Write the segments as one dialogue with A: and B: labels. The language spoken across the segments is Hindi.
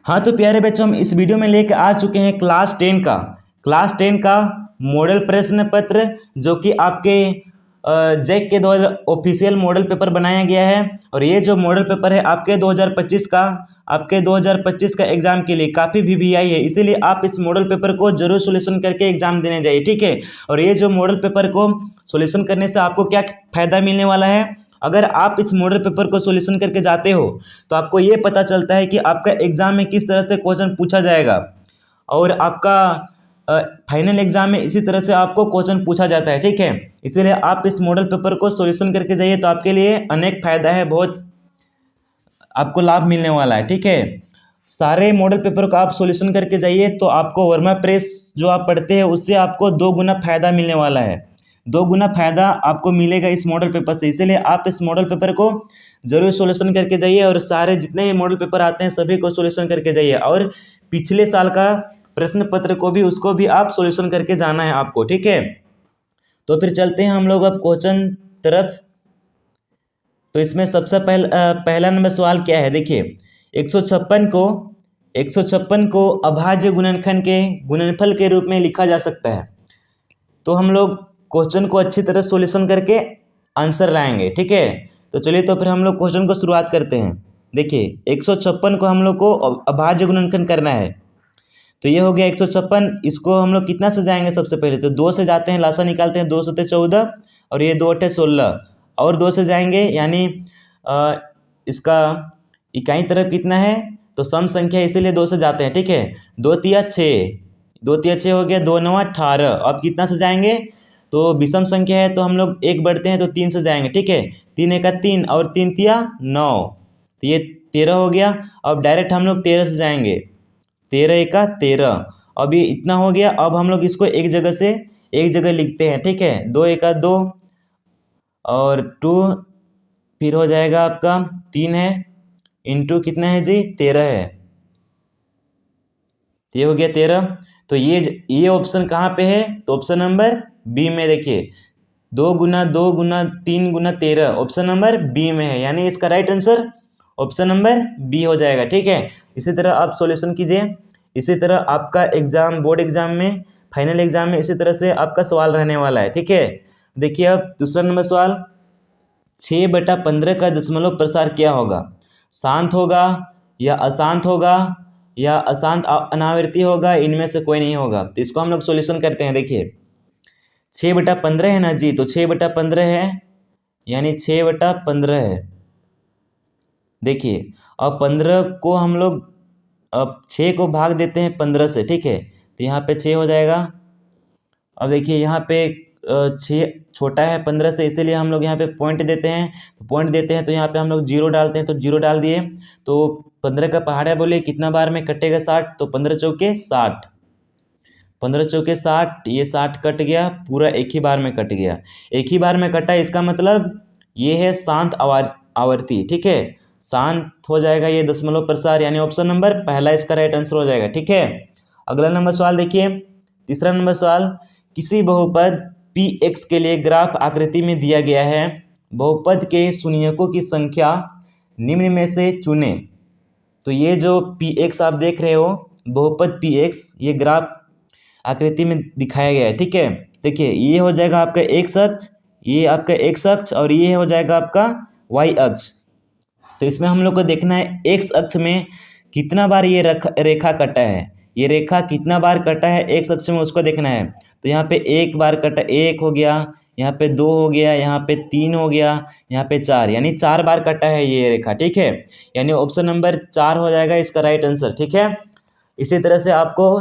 A: हाँ तो प्यारे बच्चों, हम इस वीडियो में लेकर आ चुके हैं क्लास 10 का मॉडल प्रश्न पत्र, जो कि आपके जैक के द्वारा ऑफिशियल मॉडल पेपर बनाया गया है। और ये जो मॉडल पेपर है आपके 2025 का एग्जाम के लिए काफ़ी वीवीआई है, इसीलिए आप इस मॉडल पेपर को जरूर सॉल्यूशन करके एग्जाम देने जाइए, ठीक है। और ये जो मॉडल पेपर को सॉल्यूशन करने से आपको क्या फ़ायदा मिलने वाला है, अगर आप इस मॉडल पेपर को सॉल्यूशन करके जाते हो तो आपको ये पता चलता है कि आपका एग्जाम में किस तरह से क्वेश्चन पूछा जाएगा, और आपका फाइनल एग्जाम में इसी तरह से आपको क्वेश्चन पूछा जाता है, ठीक है। इसीलिए आप इस मॉडल पेपर को सॉल्यूशन करके जाइए, तो आपके लिए अनेक फायदा है, बहुत आपको लाभ मिलने वाला है, ठीक है। सारे मॉडल पेपर को आप सॉल्यूशन करके जाइए, तो आपको वर्मा प्रेस जो आप पढ़ते हैं उससे आपको 2 गुना फायदा मिलने वाला है। 2 गुना फायदा आपको मिलेगा इस मॉडल पेपर से, इसीलिए आप इस मॉडल पेपर को जरूर सॉल्यूशन करके जाइए, और सारे जितने भी मॉडल पेपर आते हैं सभी को सॉल्यूशन करके जाइए। और पिछले साल का प्रश्न पत्र को भी, उसको भी आप सॉल्यूशन करके जाना है आपको, ठीक है। तो फिर चलते हैं हम लोग अब क्वेश्चन तरफ। तो इसमें सबसे पहला नंबर सवाल क्या है, देखिए 156 को अभाज्य गुणनखंड के गुणनफल के रूप में लिखा जा सकता है। तो हम लोग क्वेश्चन को अच्छी तरह सॉल्यूशन करके आंसर लाएंगे, ठीक है। तो चलिए, तो फिर हम लोग क्वेश्चन को शुरुआत करते हैं। देखिए 156 को हम लोग को अभाज्य गुणनखंड करना है, तो ये हो गया 156। इसको हम लोग कितना से जाएंगे, सबसे पहले तो 2 से जाते हैं, लासा निकालते हैं, 2 7 14 और ये 2 8 16, और 2 से जाएंगे, यानी इसका इकाई तरफ कितना है, तो सम संख्या, इसीलिए 2 से जाते हैं, ठीक है। 2 तिया 6, 2 तिया 6 हो गया, 2 9 18। अब कितना से जाएंगे, तो विषम संख्या है तो हम लोग 1 बढ़ते हैं तो 3 से जाएंगे, ठीक है। 3 1 3 और 3 तिया 9, तो ये 13 हो गया। अब डायरेक्ट हम लोग 13 से जाएंगे, 13 1 13। अब ये इतना हो गया। अब हम लोग इसको एक जगह लिखते हैं, ठीक है। 2 1 2 और 2, फिर हो जाएगा आपका 3 है, इंटू कितना है जी, 13 है, ये हो गया 13। तो ये ऑप्शन कहाँ पे है, तो ऑप्शन नंबर बी में। देखिए 2 गुना 2 गुना 3 गुना 13 ऑप्शन नंबर बी में है, यानी इसका right answer option number B हो जाएगा, ठीक है। इसी तरह आप सॉल्यूशन कीजिए। इसी तरह आपका एग्जाम, बोर्ड एग्जाम में, फाइनल एग्जाम में इसी तरह से आपका सवाल रहने वाला है, ठीक है। देखिए अब दूसरा नंबर सवाल, 6/15 का दशमलव प्रसार क्या होगा, शांत होगा या अशांत होगा या अशांत अनावृत्ति होगा, इनमें से कोई नहीं होगा। तो इसको हम लोग सॉल्यूशन करते हैं। देखिए 6/15 है ना जी, तो 6/15 है, यानी 6/15 है। देखिए अब 15 को हम लोग, अब 6 को भाग देते हैं 15 से, ठीक है, तो यहाँ पे 6 हो जाएगा। अब देखिए यहाँ पे 6 छोटा है 15 से, इसीलिए हम लोग यहाँ पे पॉइंट देते हैं, तो पॉइंट देते हैं तो यहाँ पे हम लोग 0 डालते हैं, तो 0 डाल दिए। तो 15 का पहाड़ा बोले कितना बार में कटेगा 60, तो 15 चौके 60, 15 चौके 60, ये 60 कट गया, पूरा एक ही बार में कट गया, एक ही बार में कटा। इसका मतलब ये है शांत आवर्ती, ठीक है, शांत हो जाएगा ये दशमलव प्रसार, यानी ऑप्शन नंबर पहला इसका राइट आंसर हो जाएगा, ठीक है। अगला नंबर सवाल देखिए, तीसरा नंबर सवाल, किसी बहुपद Px के लिए ग्राफ आकृति में दिया गया है, बहुपद के शून्यकों की संख्या निम्न में से चुने। तो ये जो Px आप देख रहे हो, बहुपद Px, ये ग्राफ आकृति में दिखाया गया है, ठीक है। देखिए ये हो जाएगा आपका एक्स अक्ष, ये आपका एक्स अक्ष, और ये हो जाएगा आपका वाई अक्ष। तो इसमें हम लोग को देखना है एक्स अक्ष में कितना बार ये रेखा कटा है, ये रेखा कितना बार कटा है एक्स अक्ष में, उसको देखना है। तो यहाँ पे 1 बार कटा, 1 हो गया, यहाँ पे 2 हो गया, यहाँ पे 3 हो गया, यहाँ पे 4, यानी 4 बार कटा है ये रेखा, ठीक है। यानी ऑप्शन नंबर 4 हो जाएगा इसका राइट आंसर, ठीक है। इसी तरह से आपको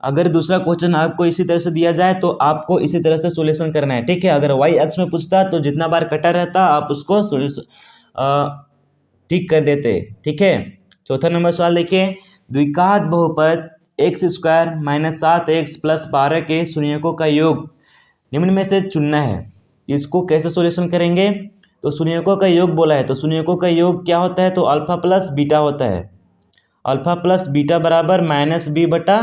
A: अगर दूसरा क्वेश्चन आपको इसी तरह से दिया जाए तो आपको इसी तरह से सॉल्यूशन करना है, ठीक है। अगर वाई अक्ष में पूछता तो जितना बार कटा रहता आप उसको ठीक कर देते, ठीक है। चौथा नंबर सवाल देखिए, द्विघात बहुपद x² - 7x + 12 के शून्यकों का योग निम्न में से चुनना है। इसको कैसे सॉल्यूशन करेंगे, तो शून्यकों का योग बोला है, तो शून्यकों का योग क्या होता है, तो अल्फा प्लस बीटा होता है, अल्फा प्लस बीटा बराबर -b/a,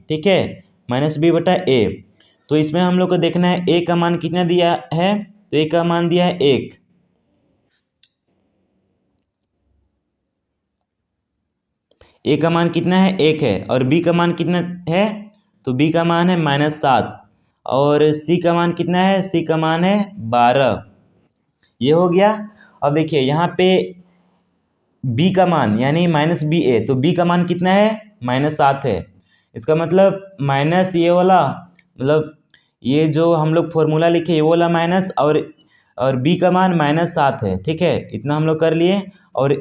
A: ठीक है, -b/a। तो इसमें हम लोग को देखना है a का मान कितना दिया है, तो a का मान दिया है 1, ए का मान कितना है 1 है और बी का मान कितना है, तो बी का मान है -7 और सी का मान कितना है, सी का मान है 12। ये हो गया। अब देखिए यहाँ पे बी का मान यानी -BA, तो बी का मान कितना है, -7 है। इसका मतलब माइनस ये वाला, मतलब ये जो हम लोग फॉर्मूला लिखे ये वाला माइनस और बी का मान -7 है। ठीक है, इतना हम लोग कर लिए। और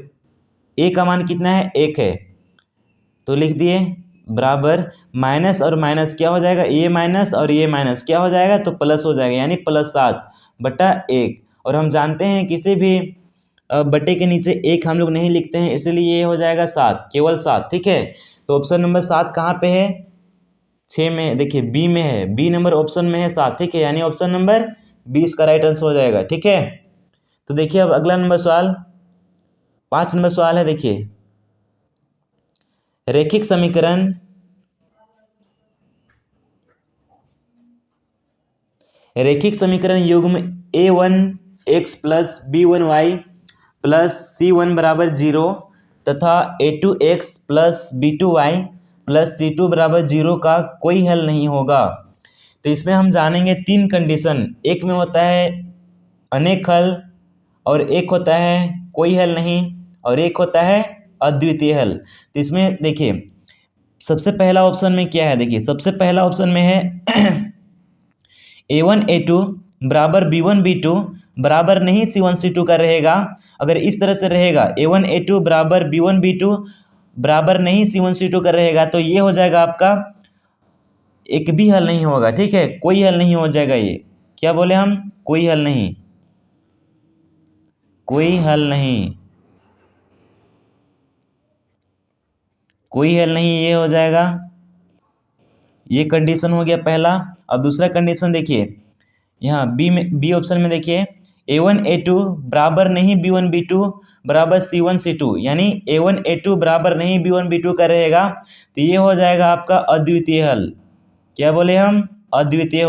A: ए का मान कितना है, 1 है, तो लिख दिए बराबर माइनस और माइनस क्या हो जाएगा, ये माइनस और ये माइनस क्या हो जाएगा, तो प्लस हो जाएगा, यानी +7/1। और हम जानते हैं किसी भी बटे के नीचे 1 हम लोग नहीं लिखते हैं, इसलिए ये हो जाएगा 7, केवल 7। ठीक है, तो ऑप्शन नंबर 7 कहाँ पे है, 6 में है। देखिए बी में है, बी नंबर ऑप्शन में है 7। ठीक है, यानी ऑप्शन नंबर 20 का राइट आंसर हो जाएगा। ठीक है, तो देखिए अब अगला नंबर सवाल, 5 नंबर सवाल है। देखिए रैखिक समीकरण युग्म a1x + b1y + c1 = 0 तथा a2x + b2y + c2 = 0 का कोई हल नहीं होगा। तो इसमें हम जानेंगे 3 कंडीशन, एक में होता है अनेक हल और एक होता है कोई हल नहीं और एक होता है अद्वितीय हल। तो इसमें देखिए सबसे पहला ऑप्शन में क्या है, देखिए सबसे पहला ऑप्शन में है a1 a2 बराबर b1 b2 बराबर नहीं c1 c2 का रहेगा। अगर इस तरह से रहेगा a1 a2 बराबर b1 b2 बराबर नहीं c1 c2 का रहेगा, तो ये हो जाएगा आपका एक भी हल नहीं होगा। ठीक है, कोई हल नहीं हो जाएगा। ये क्या बोले हम, कोई हल नहीं, कोई हल नहीं, कोई हल नहीं, ये हो जाएगा। ये कंडीशन हो गया पहला। अब दूसरा कंडीशन देखिए यहाँ बी ऑप्शन में देखिए a1 a2 बराबर नहीं b1 b2 बराबर c1 c2, यानी a1 a2 बराबर नहीं b1 b2 का रहेगा, तो ये हो जाएगा आपका अद्वितीय हल। क्या बोले हम, अद्वितीय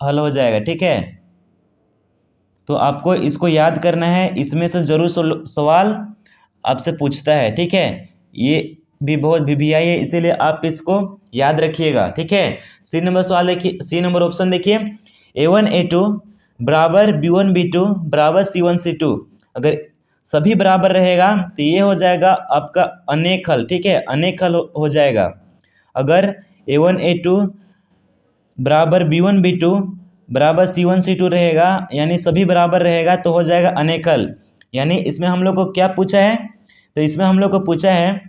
A: हल हो जाएगा। ठीक है, तो आपको इसको याद करना है, इसमें से जरूर सवाल आपसे पूछता है। ठीक है, ये भी बहुत VVI है, इसीलिए आप इसको याद रखिएगा। ठीक है, सी नंबर सवाल देखिए, सी नंबर ऑप्शन देखिए a1 a2 बराबर b1 b2 बराबर c1 c2, अगर सभी बराबर रहेगा तो ये हो जाएगा आपका अनेक हल। ठीक है, अनेक हल हो जाएगा। अगर a1 a2 बराबर b1 b2 बराबर c1 c2 रहेगा, यानी सभी बराबर रहेगा, तो हो जाएगा अनेक हल। यानी इसमें हम लोग को क्या पूछा है, तो इसमें हम लोग को पूछा है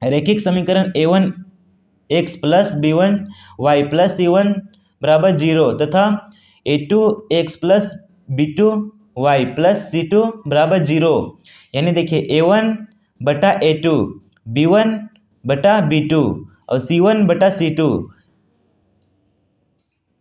A: रैखिक समीकरण a1x + b1y + c1 = 0 तथा a2x + b2y + c2 = 0। यानी देखिए a1/a2 b1/b2 और c1/c2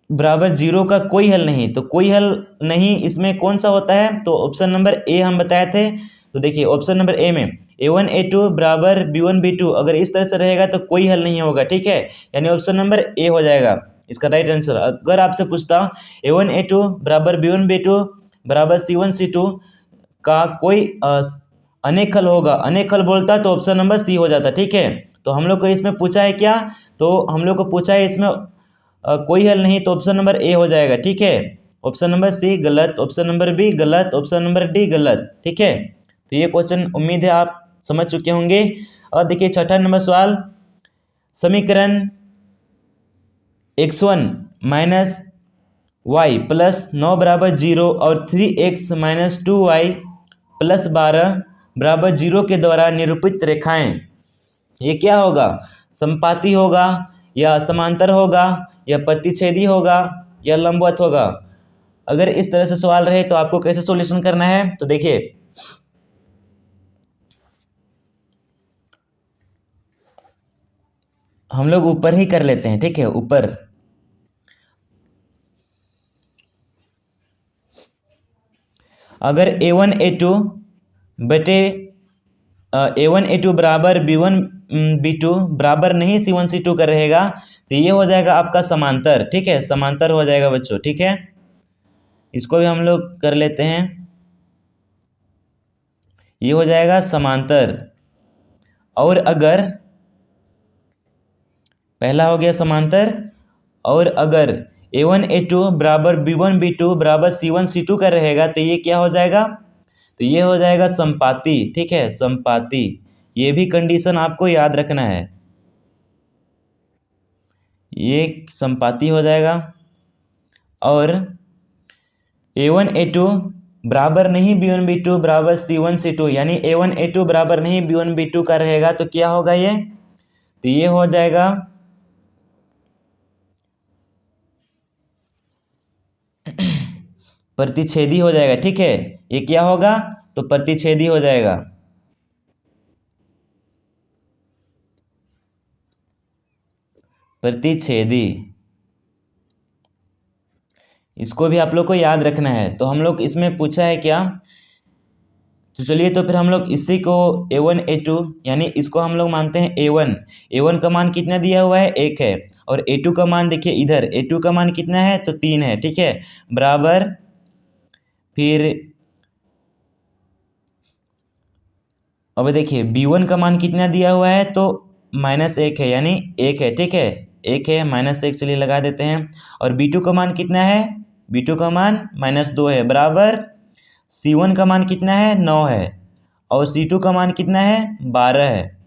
A: बराबर 0 का कोई हल नहीं। तो कोई हल नहीं इसमें कौन सा होता है, तो ऑप्शन नंबर ए हम बताए थे। तो देखिए ऑप्शन नंबर ए में a1 a2 बराबर b1 b2 अगर इस तरह से रहेगा तो कोई हल नहीं होगा। ठीक है, यानी ऑप्शन नंबर ए हो जाएगा इसका राइट आंसर। अगर आपसे पूछता हूँ a1 a2 बराबर b1 b2 बराबर c1 c2 का कोई अनेक हल होगा, अनेक हल बोलता तो ऑप्शन नंबर सी हो जाता। ठीक है, तो हम लोग को इसमें पूछा है क्या, तो हम लोग को पूछा है इसमें कोई हल नहीं, तो ऑप्शन नंबर ए हो जाएगा। ठीक है, ऑप्शन नंबर सी गलत, ऑप्शन नंबर बी गलत, ऑप्शन नंबर डी गलत। ठीक है, तो ये क्वेश्चन उम्मीद है आप समझ चुके होंगे। और देखिए छठा नंबर सवाल, समीकरण x1 - y + 9 = 0 और 3x - 2y + 12 = 0 के द्वारा निरूपित रेखाएं, ये क्या होगा, समपाती होगा या समांतर होगा या प्रतिच्छेदी होगा या लंबवत होगा। अगर इस तरह से सवाल रहे तो आपको कैसे सॉल्यूशन करना है, तो देखिए हम लोग ऊपर ही कर लेते हैं। ठीक है, ऊपर अगर a1 a2 बटे a1 a2 बराबर b1 b2 बराबर नहीं c1 c2 का रहेगा, तो ये हो जाएगा आपका समांतर। ठीक है, समांतर हो जाएगा बच्चों। ठीक है, इसको भी हम लोग कर लेते हैं, ये हो जाएगा समांतर। और अगर पहला हो गया समांतर, और अगर A1 A2 बराबर B1 B2 बराबर C1 C2 का रहेगा तो ये क्या हो जाएगा, तो ये हो जाएगा संपाती। ठीक है, संपाती। ये भी कंडीशन आपको याद रखना है, ये संपाती हो जाएगा। और A1 A2 बराबर नहीं B1 B2 बराबर C1 C2, यानी A1 A2 बराबर नहीं B1 B2 का रहेगा तो क्या होगा ये, तो ये हो जाएगा प्रतिच्छेदी हो जाएगा। ठीक है, ये क्या होगा, तो प्रतिच्छेदी हो जाएगा। प्रतिच्छेदी, इसको भी आप लोग को याद रखना है। तो हम लोग इसमें पूछा है क्या, तो चलिए तो फिर हम लोग इसी को A1 A2 यानी इसको हम लोग मानते हैं A1 का मान कितना दिया हुआ है, 1 है। और A2 का मान देखिए इधर, A2 का मान कितना है, तो 3 है। ठीक है, बराबर फिर अब देखिए B1 का मान कितना दिया हुआ है, तो -1 है, यानी 1 है। ठीक है, 1 है, -1 चलिए लगा देते हैं। और B2 का मान कितना है, B2 का मान -2 है, बराबर C1 का मान कितना है, 9 है। और C2 का मान कितना है, 12 है।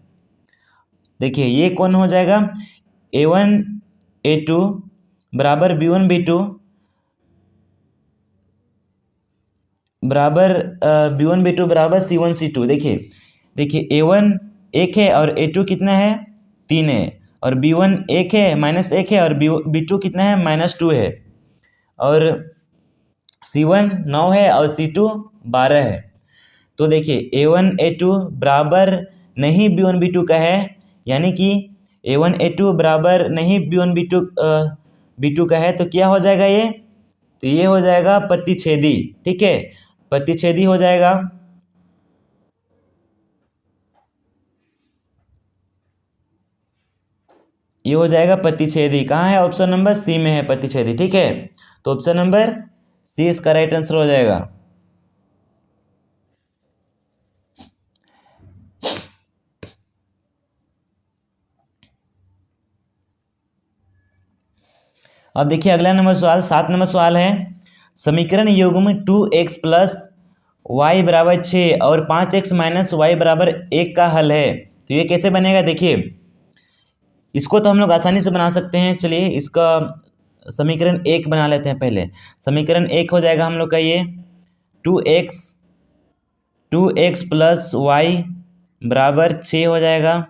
A: देखिए ये कौन हो जाएगा, A1 A2 बराबर B1 B2 बराबर B1 B2 बराबर C1 C2। देखिए A1 1 है और A2 कितना है, 3 है। और B1 1 है, -1 है। और B2 कितना है, -2 है। और C1 9 है और C2 12 है। तो देखिए A1 A2 बराबर नहीं B1 B2 का है, यानी कि A1 A2 बराबर नहीं B1 B2 का है, तो क्या हो जाएगा ये, तो ये हो जाएगा प्रतिच्छेदी। ठीक है, प्रतिच्छेदी हो जाएगा। ये हो जाएगा प्रतिच्छेदी। कहाँ है, ऑप्शन नंबर सी में है प्रतिच्छेदी। ठीक है, तो ऑप्शन नंबर सी इसका राइट आंसर हो जाएगा। अब देखिए अगला नंबर सवाल, 7 नंबर सवाल है, समीकरण युग्म 2x प्लस वाई बराबर 6 और 5x माइनस वाई बराबर 1 का हल है। तो ये कैसे बनेगा, देखिए इसको तो हम लोग आसानी से बना सकते हैं। चलिए इसका समीकरण 1 बना लेते हैं पहले। समीकरण 1 हो जाएगा हम लोग का ये 2x प्लस वाई बराबर 6 हो जाएगा,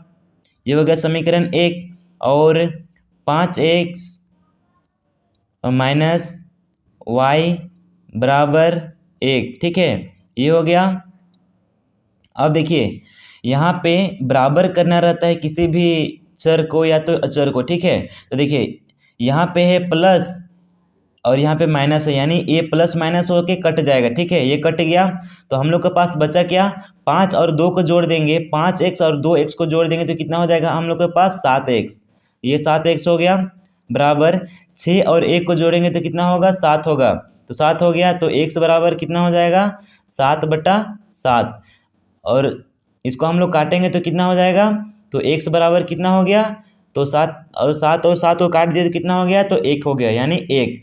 A: ये हो गया समीकरण 1। और 5x माइनस वाई बराबर 1। ठीक है, ये हो गया। अब देखिए यहाँ पे बराबर करना रहता है किसी भी चर को या तो अचर को। ठीक है, तो देखिए यहाँ पे है प्लस और यहाँ पे माइनस है, यानी ये प्लस माइनस होके कट जाएगा। ठीक है, ये कट गया तो हम लोग के पास बचा क्या, 5 और 2 को जोड़ देंगे, 5x और 2x को जोड़ देंगे तो कितना हो जाएगा हम लोग के पास 7x। ये 7x हो गया, बराबर 6 और 1 को जोड़ेंगे तो कितना होगा, 7 होगा। तो 7 हो गया, तो x बराबर कितना हो जाएगा, 7/7। और इसको हम लोग काटेंगे तो कितना हो जाएगा, तो x बराबर कितना हो गया, तो 7 और 7 को काट दिया तो कितना हो गया, तो 1 हो गया, यानी 1।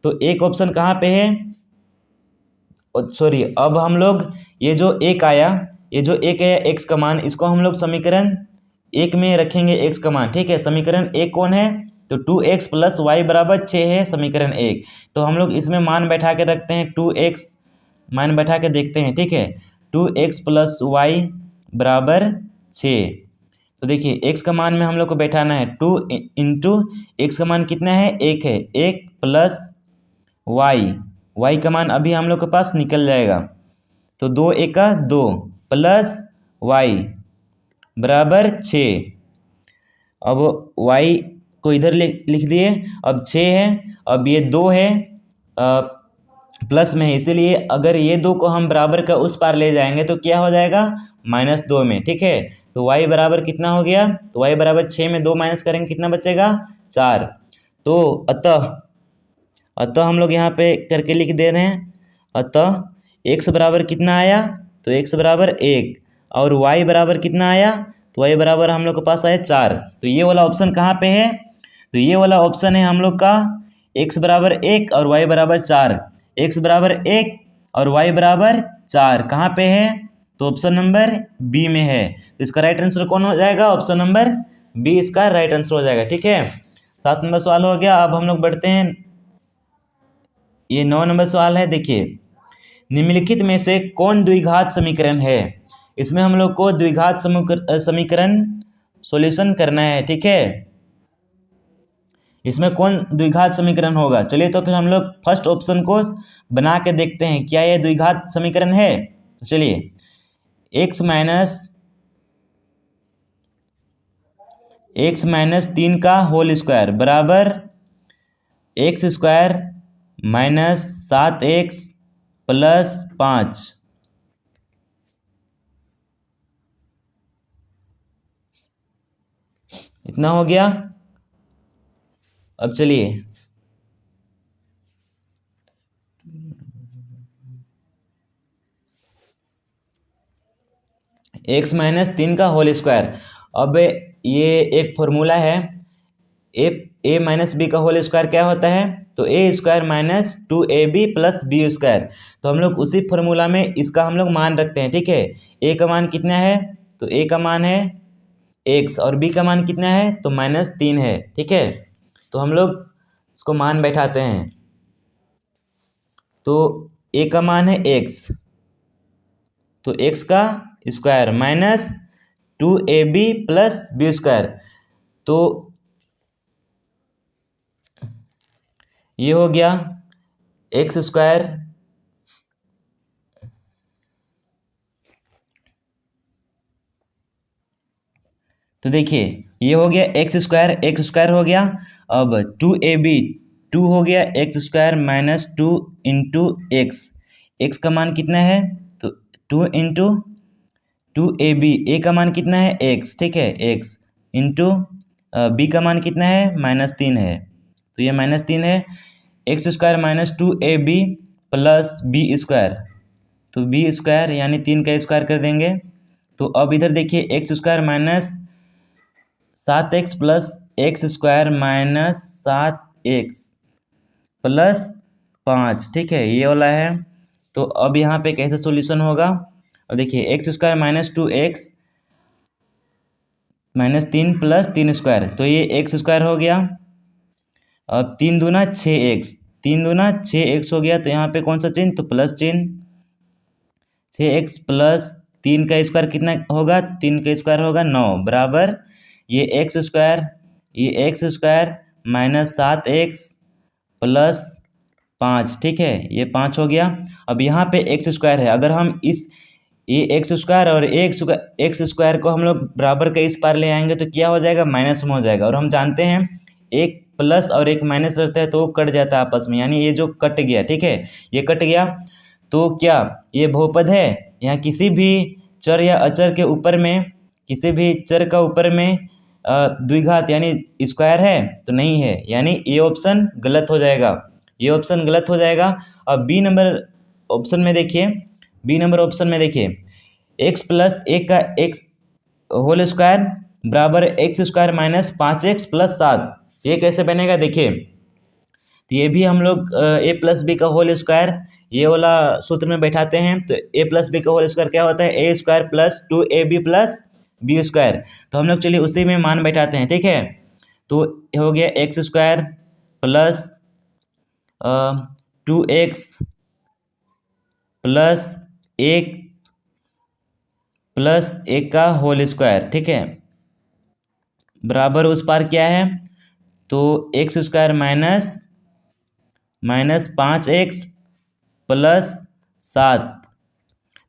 A: तो एक ऑप्शन कहाँ पे है, सॉरी अब हम लोग ये जो 1 आया, ये जो 1 है x का मान, इसको हम लोग समीकरण 1 में रखेंगे x का मान। ठीक है, समीकरण 1 कौन है, तो 2x प्लस वाई बराबर 6 है समीकरण 1। तो हम लोग इसमें मान बैठा के रखते हैं, 2x मान बैठा के देखते हैं। ठीक है, 2x प्लस वाई बराबर 6। तो देखिए x का मान में हम लोग को बैठाना है 2 इंटू x का मान कितना है, 1 है, 1 प्लस वाई का मान अभी हम लोग के पास निकल जाएगा, तो 2 1 2 प्लस वाई बराबर 6। अब y को इधर लिख दिए, अब 6 है, अब ये 2 है प्लस में है, इसीलिए अगर ये 2 को हम बराबर का उस पार ले जाएंगे तो क्या हो जाएगा, -2 में। ठीक है, तो y बराबर कितना हो गया, तो y बराबर 6 में 2 माइनस करेंगे कितना बचेगा, 4। तो अतः हम लोग यहाँ पे करके लिख दे रहे हैं, अतः x बराबर कितना आया, तो x बराबर 1 और y बराबर कितना आया, तो y बराबर हम लोग के पास आया 4। तो ये वाला ऑप्शन कहाँ पे है? तो ये वाला ऑप्शन है हम लोग का x बराबर 1 और y बराबर 4। x बराबर 1 और y बराबर 4 कहाँ पे है? तो ऑप्शन नंबर बी में है। तो इसका राइट आंसर कौन हो जाएगा? ऑप्शन नंबर बी इसका राइट आंसर हो जाएगा। ठीक है, 7 नंबर सवाल हो गया। अब हम लोग बढ़ते हैं, ये 9 नंबर सवाल है। देखिए, निम्नलिखित में से कौन द्विघात समीकरण है? इसमें हम लोग को द्विघात समीकरण सॉल्यूशन करना है। ठीक है, इसमें कौन द्विघात समीकरण होगा? चलिए तो फिर हम लोग फर्स्ट ऑप्शन को बना के देखते हैं, क्या यह द्विघात समीकरण है? तो चलिए, x माइनस 3 का होल स्क्वायर बराबर x square minus 7x plus 5। इतना हो गया। अब चलिए, x माइनस 3 का होल स्क्वायर। अब ये एक फॉर्मूला है, ए माइनस बी का होल स्क्वायर क्या होता है? तो a square minus 2ab plus B square. तो हम लोग उसी फॉर्मूला में इसका हम लोग मान रखते हैं। ठीक है, ए का मान कितना है? तो ए का मान है x और b का मान कितना है? तो -3 है। ठीक है, तो हम लोग इसको मान बैठाते हैं। तो a का मान है x, तो x का square minus 2ab plus B square. तो ये हो गया एक्स स्क्वायर तो देखिए, ये हो गया एक्स स्क्वायर हो गया। अब 2ab 2 हो गया x square minus 2 into x का मान कितना है? तो 2 इंटू 2ab, ए का मान कितना है? एक्स। ठीक है, एक्स इंटू बी का मान कितना है? -3 है। तो ये -3 है। X square minus 2ab plus B square, तो बी स्क्वायर यानी 3 का स्क्वायर कर देंगे। तो अब इधर देखिए, x square minus 7x plus x square minus 7x plus 5। ठीक है, ये वाला है। तो अब यहाँ पे कैसे सॉल्यूशन होगा? अब देखिए, x square minus 2x -3 plus 3 square, तो ये एक्स स्क्वायर हो गया। अब 3 दूना 6x, 3 दूना 6x हो गया। तो यहाँ पे कौन सा चिन्ह? तो प्लस चिन्ह। 6x प्लस 3 का स्क्वायर कितना होगा? 3 का स्क्वायर होगा 9 बराबर ये x square minus 7x plus 5। ठीक है, ये 5 हो गया। अब यहाँ पे एक्स स्क्वायर है, अगर हम ये एक्स स्क्वायर और एक्स स्क्वायर को हम लोग बराबर के इस पार ले आएंगे तो क्या हो जाएगा? माइनस में हो जाएगा। और हम जानते हैं एक प्लस और एक माइनस रहता है तो वो कट जाता है आपस में, यानी ये जो कट गया। ठीक है, ये कट गया। तो क्या ये बहुपद है? यहाँ किसी भी चर या अचर के ऊपर में, किसी भी चर का ऊपर में द्विघात यानी स्क्वायर है? तो नहीं है, यानी ये ऑप्शन गलत हो जाएगा, ये ऑप्शन गलत हो जाएगा। अब बी नंबर ऑप्शन में देखिए, x प्लस 1 का x होल स्क्वायर बराबर x square minus 5x plus 7। ये कैसे बनेगा? देखिए, तो ये भी हम लोग a प्लस बी का होल स्क्वायर ये वाला सूत्र में बैठाते हैं। तो a प्लस बी का होल स्क्वायर क्या होता है? A square plus 2ab plus B square. तो हम लोग चलिए उसी में मान बैठाते हैं। ठीक है, तो हो गया x square plus 2x plus 1 का होल स्क्वायर। ठीक है, बराबर उस पार क्या है? तो x square minus 5x plus 7।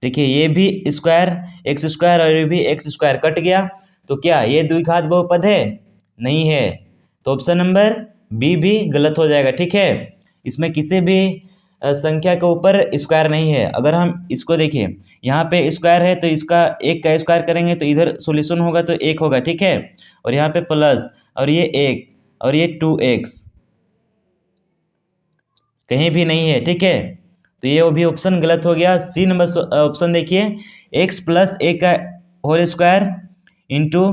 A: देखिए, ये भी स्क्वायर एक्स स्क्वायर और ये भी एक्स स्क्वायर कट गया। तो क्या ये द्विघात बहुपद है? नहीं है। तो ऑप्शन नंबर बी भी गलत हो जाएगा। ठीक है, इसमें किसी भी संख्या के ऊपर स्क्वायर नहीं है। अगर हम इसको देखिए, यहाँ पे स्क्वायर है तो इसका 1 का स्क्वायर करेंगे तो इधर सॉल्यूशन होगा तो 1 होगा। ठीक है, और यहाँ पे प्लस और ये 1 और ये 2x कहीं भी नहीं है। ठीक है, तो ये भी ऑप्शन गलत हो गया। सी नंबर ऑप्शन देखिए, x प्लस 1 का होल स्क्वायर इंटू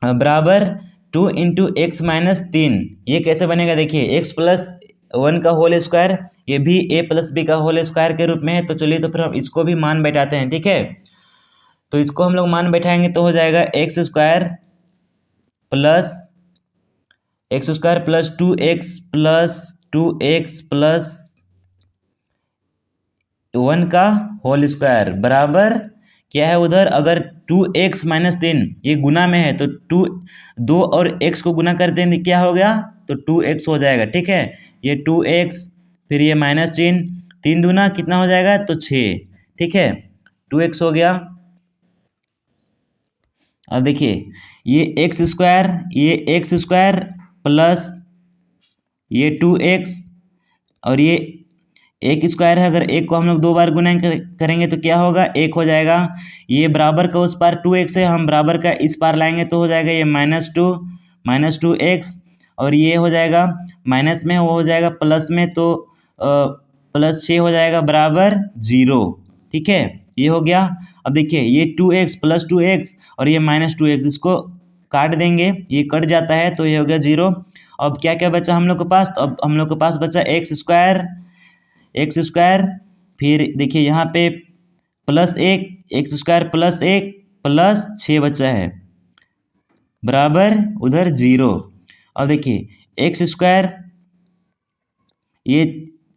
A: बराबर 2 इंटू एक्स माइनस 3। ये कैसे बनेगा देखिए, एक्स प्लस 1 का होल स्क्वायर, ये भी ए प्लस बी का होल स्क्वायर के रूप में है। तो चलिए तो फिर हम इसको भी मान बैठाते हैं, ठीक है। तो इसको हम लोग मान बैठाएंगे तो हो जाएगा x square plus 2x plus 2x plus 1 का होल स्क्वायर बराबर क्या है उधर, अगर 2x माइनस 3 ये गुना में है तो 2 और x को गुना कर देंगे क्या हो गया, तो 2x हो जाएगा, ठीक है। ये 2x फिर ये माइनस चिन्ह, 3 दूना कितना हो जाएगा, तो 6, ठीक है, 2x हो गया। अब देखिए ये एक्स स्क्वायर प्लस ये 2x और ये एक स्क्वायर है, अगर एक को हम लोग 2 बार गुना करेंगे तो क्या होगा, 1 हो जाएगा। ये बराबर का उस पार 2x है, हम बराबर का इस पार लाएंगे तो हो जाएगा ये माइनस टू एक्स, और ये हो जाएगा माइनस में, वो हो जाएगा प्लस में, तो प्लस 6 हो जाएगा बराबर 0, ठीक है, ये हो गया। अब देखिए ये 2x प्लस 2x और ये माइनस 2x, इसको काट देंगे, ये कट जाता है तो ये हो गया 0। अब क्या क्या बचा हम लोग के पास, तो अब हम लोग के पास बचा एक्स स्क्वायर, फिर देखिए यहाँ पे plus 1 x square plus 1 plus 6 बचा है बराबर उधर 0। अब देखिए एक्स स्क्वायर ये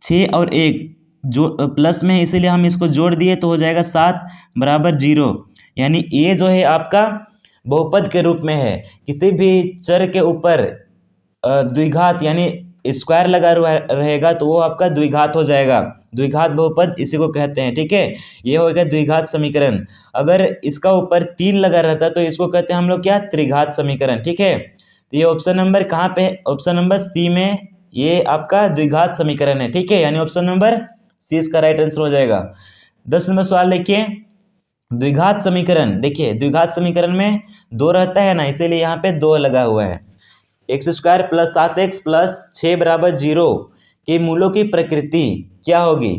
A: 6 और 1 जो प्लस में है इसीलिए हम इसको जोड़ दिए तो हो जाएगा 7 बराबर 0। यानी ये जो है आपका बहुपद के रूप में है, किसी भी चर के ऊपर द्विघात यानी स्क्वायर लगा रहेगा तो वो आपका द्विघात हो जाएगा, द्विघात बहुपद इसी को कहते हैं, ठीक है। ये होगा द्विघात समीकरण। अगर इसका ऊपर 3 लगा रहता तो इसको कहते हैं हम लोग क्या, त्रिघात समीकरण, ठीक है। तो ये ऑप्शन नंबर कहाँ पे है, ऑप्शन नंबर सी में ये आपका द्विघात समीकरण है, ठीक है, यानी ऑप्शन नंबर सी इसका राइट आंसर हो जाएगा। 10 नंबर सवाल देखिए, द्विघात समीकरण, देखिए द्विघात समीकरण में 2 रहता है ना, इसीलिए यहाँ पे 2 लगा हुआ है। X square plus 7x plus 6 बराबर 0 के मूलों की प्रकृति क्या होगी,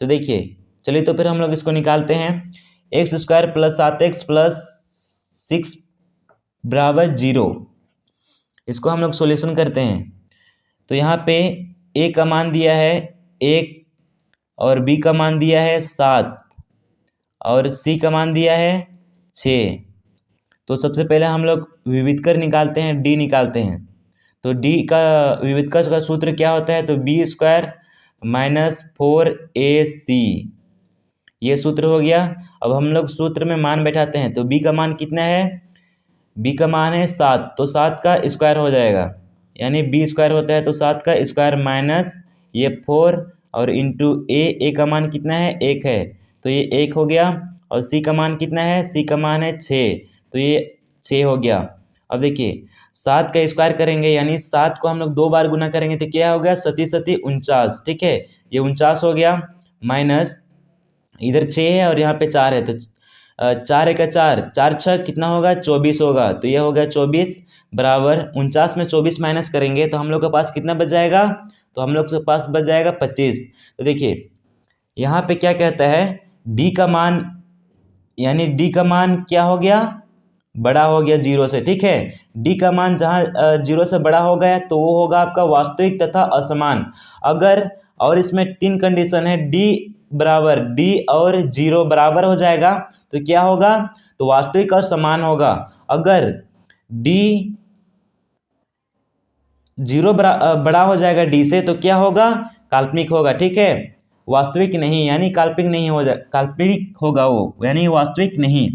A: तो देखिए चलिए तो फिर हम लोग इसको निकालते हैं। X square plus 7x plus 6 बराबर 0, इसको हम लोग सॉल्यूशन करते हैं। तो यहाँ पे a का मान दिया है 1 और b का मान दिया है 7 और c का मान दिया है 6। तो सबसे पहले हम लोग विविधकर निकालते हैं, d निकालते हैं। तो d का विविधकर का सूत्र क्या होता है, तो b स्क्वायर माइनस 4ac, ये सूत्र हो गया। अब हम लोग सूत्र में मान बैठाते हैं, तो b का मान कितना है, b का मान है 7, तो 7 का स्क्वायर हो जाएगा, यानी b स्क्वायर होता है तो 7 का स्क्वायर माइनस ये 4 और इंटू a का मान कितना है, 1 है, तो ये 1 हो गया। और c का मान कितना है, c का मान है 6, तो ये 6 हो गया। अब देखिए 7 का स्क्वायर करेंगे यानी 7 को हम लोग 2 बार गुना करेंगे तो क्या हो गया, 7 49, ठीक है, ये 49 हो गया, माइनस इधर 6 है और यहाँ पे 4 है, तो 4 का 4 6 कितना होगा, 24 होगा, तो ये हो गया 24 बराबर 49 में 24 माइनस करेंगे तो हम लोग के पास कितना बच जाएगा, तो हम लोग के पास बच जाएगा 25। तो देखिए यहाँ पे क्या कहता है, डी का मान, यानी डी का मान क्या हो गया, बड़ा हो गया 0 से, ठीक है। डी का मान जहाँ 0 से बड़ा हो गया तो वो होगा आपका वास्तविक तथा असमान। अगर, और इसमें 3 कंडीशन है, डी बराबर डी और 0 बराबर हो जाएगा तो क्या होगा, तो वास्तविक और समान होगा। अगर डी 0 बड़ा हो जाएगा डी से तो क्या होगा, काल्पनिक होगा, ठीक है, वास्तविक नहीं, यानी काल्पनिक नहीं हो जाए, काल्पनिक होगा वो, यानी वास्तविक नहीं।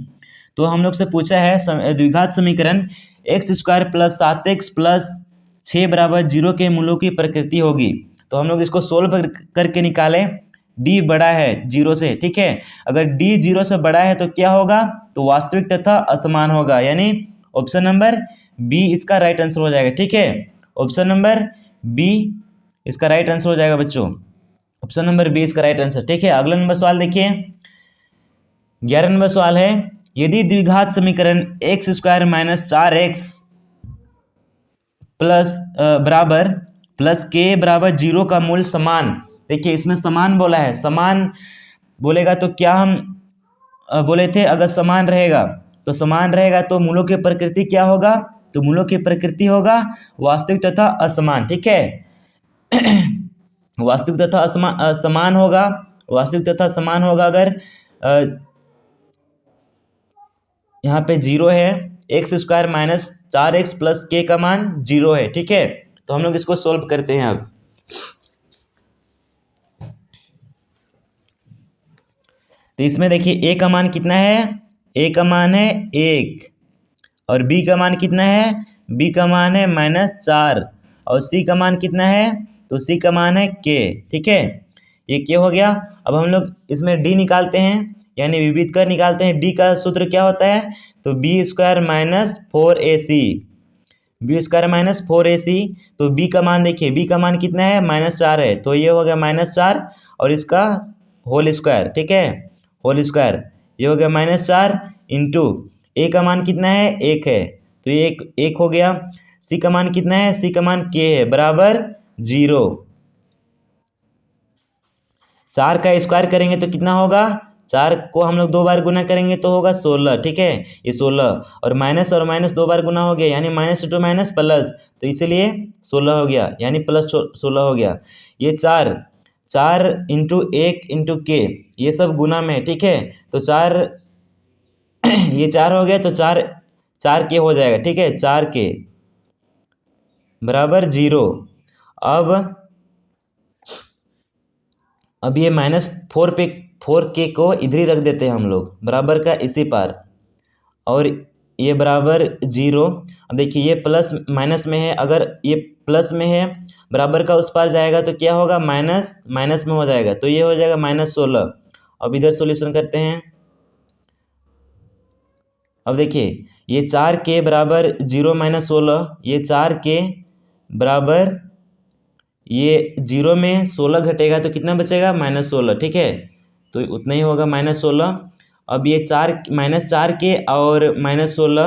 A: तो हम लोग से पूछा है द्विघात समीकरण x square plus 7x plus 6 बराबर 0 के मूलों की प्रकृति होगी। तो हम लोग इसको सोल्व करके निकालें, d बड़ा है 0 से, ठीक है। अगर d 0 से बड़ा है तो क्या होगा, तो वास्तविक तथा असमान होगा, यानी ऑप्शन नंबर बी इसका राइट आंसर हो जाएगा, ठीक है। ऑप्शन नंबर बी इसका राइट आंसर हो जाएगा बच्चों, ऑप्शन नंबर बी इसका राइट आंसर, ठीक है। अगला नंबर सवाल देखिए, 11 नंबर सवाल है, यदि द्विघात समीकरण x square minus 4x plus बराबर प्लस के बराबर 0 का मूल समान, देखिए इसमें समान बोला है, समान बोलेगा तो क्या हम बोले थे, अगर समान रहेगा तो समान रहेगा तो मूलों की प्रकृति क्या होगा, तो मूलों की प्रकृति होगा वास्तविक तथा असमान। ठीक है वास्तविक तथा समान होगा, वास्तविक तथा समान होगा अगर यहाँ पे 0 है, X square minus 4x plus के का मान 0 है। ठीक है, तो हम लोग इसको सोल्व करते हैं। अब तो इसमें देखिए a का मान कितना है, a का मान है 1 और b का मान कितना है, b का मान है -4 और c का मान कितना है, तो c का मान है k। ठीक है, ये k हो गया। अब हम लोग इसमें d निकालते हैं, यानी विविध कर निकालते हैं। d का सूत्र क्या होता है, तो b square minus 4ac, B square minus 4ac। तो b का मान देखिए, b का मान कितना है, -4 है, तो ये हो गया -4 और इसका होल स्क्वायर। ठीक है, होल स्क्वायर, ये हो गया -4 इंटू a का मान कितना है, 1 है, तो ये एक हो गया। c का मान कितना है, c का मान k है, बराबर 0। 4 का स्क्वायर करेंगे तो कितना होगा, 4 को हम लोग 2 बार गुना करेंगे तो होगा 16। ठीक है, ये 16 और माइनस 2 बार गुना हो गया, यानी -2 माइनस प्लस, तो इसलिए 16 हो गया, यानी प्लस 16 हो गया। ये 4 इंटू 1 इंटू के, ये सब गुना में है। ठीक है, तो 4 ये 4 हो गया, तो 4 के हो जाएगा। ठीक है, 4 के बराबर 0। अब ये -4 के को इधर ही रख देते हैं हम लोग, बराबर का इसी पार, और ये बराबर 0। अब देखिए ये प्लस माइनस में है, अगर ये प्लस में है बराबर का उस पार जाएगा तो क्या होगा, माइनस में हो जाएगा, तो ये हो जाएगा -16। अब इधर सॉल्यूशन करते हैं। अब देखिए ये 4 के बराबर 0 - 16, ये 4 के बराबर, ये 0 में 16 घटेगा तो कितना बचेगा, -16। ठीक है, तो उतना ही होगा -16। अब ये 4 -4 के और -16,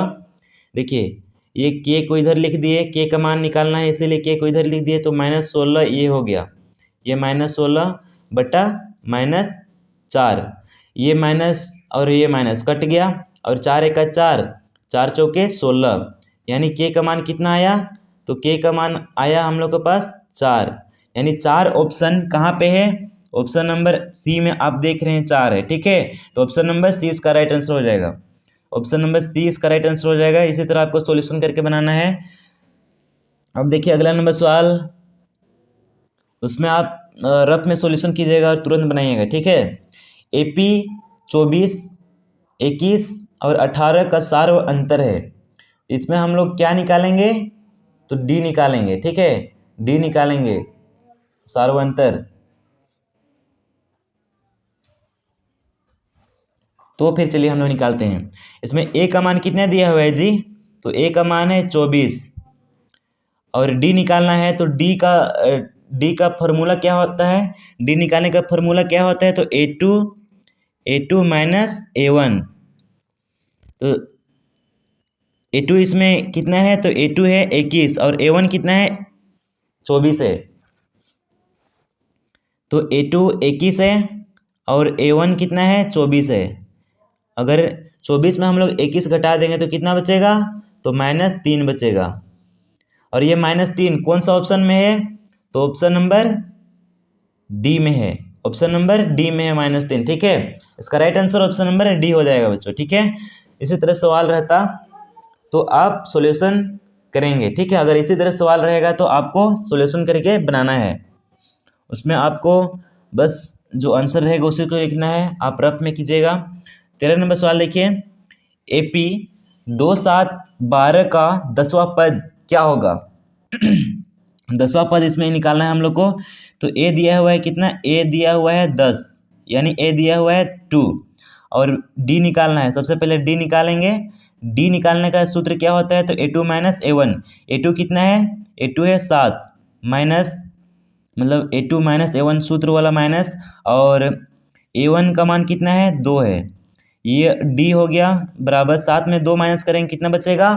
A: देखिए ये के को इधर लिख दिए, के का मान निकालना है इसीलिए के को इधर लिख दिए, तो -16 ये हो गया, ये -16 बटा -4, ये माइनस और ये माइनस कट गया, और 4 × 4, 4 चौके 16, यानी के का मान कितना आया, तो के का मान आया हम लोग के पास 4, यानी 4 ऑप्शन कहाँ पे है, ऑप्शन नंबर सी में आप देख रहे हैं 4 है। ठीक है, तो ऑप्शन नंबर सी इसका राइट आंसर हो जाएगा, ऑप्शन नंबर सी इसका राइट आंसर हो जाएगा। इसी तरह आपको सॉल्यूशन करके बनाना है। अब देखिए अगला नंबर सवाल, उसमें आप रफ में सॉल्यूशन कीजिएगा और तुरंत बनाइएगा। ठीक है, AP 24, 21 और 18 का सार्व अंतर है, इसमें हम लोग क्या निकालेंगे, तो D निकालेंगे। ठीक है, D निकालेंगे सार्व अंतर। तो फिर चलिए हम लोग निकालते हैं। इसमें A का मान कितना दिया हुआ है जी, तो A का मान है 24 और D निकालना है, तो D का फॉर्मूला क्या होता है, D निकालने का फॉर्मूला क्या होता है, तो A2 माइनस A1। तो A2 इसमें कितना है, तो A2 है 21 और A1 कितना है, 24 है, तो A2 21 है और A1 कितना है, 24 है। अगर 24 में हम लोग 21 घटा देंगे तो कितना बचेगा, तो -3 बचेगा, और ये -3 कौन सा ऑप्शन में है, तो ऑप्शन नंबर डी में है, ऑप्शन नंबर डी में है -3। ठीक है, इसका right answer option number D हो जाएगा बच्चों। ठीक है, इसी तरह सवाल रहता तो आप सॉल्यूशन करेंगे। ठीक है, अगर इसी तरह सवाल रहेगा तो आपको सॉल्यूशन करके बनाना है, उसमें आपको बस जो आंसर रहेगा उसी को लिखना है, आप रफ में कीजिएगा। 13 नंबर सवाल देखिए, AP 2, 7, 12 का 10वां पद क्या होगा 10वां पद इसमें निकालना है हम लोग को। तो A दिया हुआ है कितना, A दिया हुआ है 10, यानी A दिया हुआ है 2, और D निकालना है। सबसे पहले D निकालेंगे। D निकालने का सूत्र क्या होता है, तो A2 माइनस A1। A2 कितना है, A2 है 7, माइनस मतलब A2 माइनस A1 सूत्र वाला माइनस, और A1 का मान कितना है, 2 है, ये D हो गया बराबर 7 में 2 माइनस करेंगे कितना बचेगा,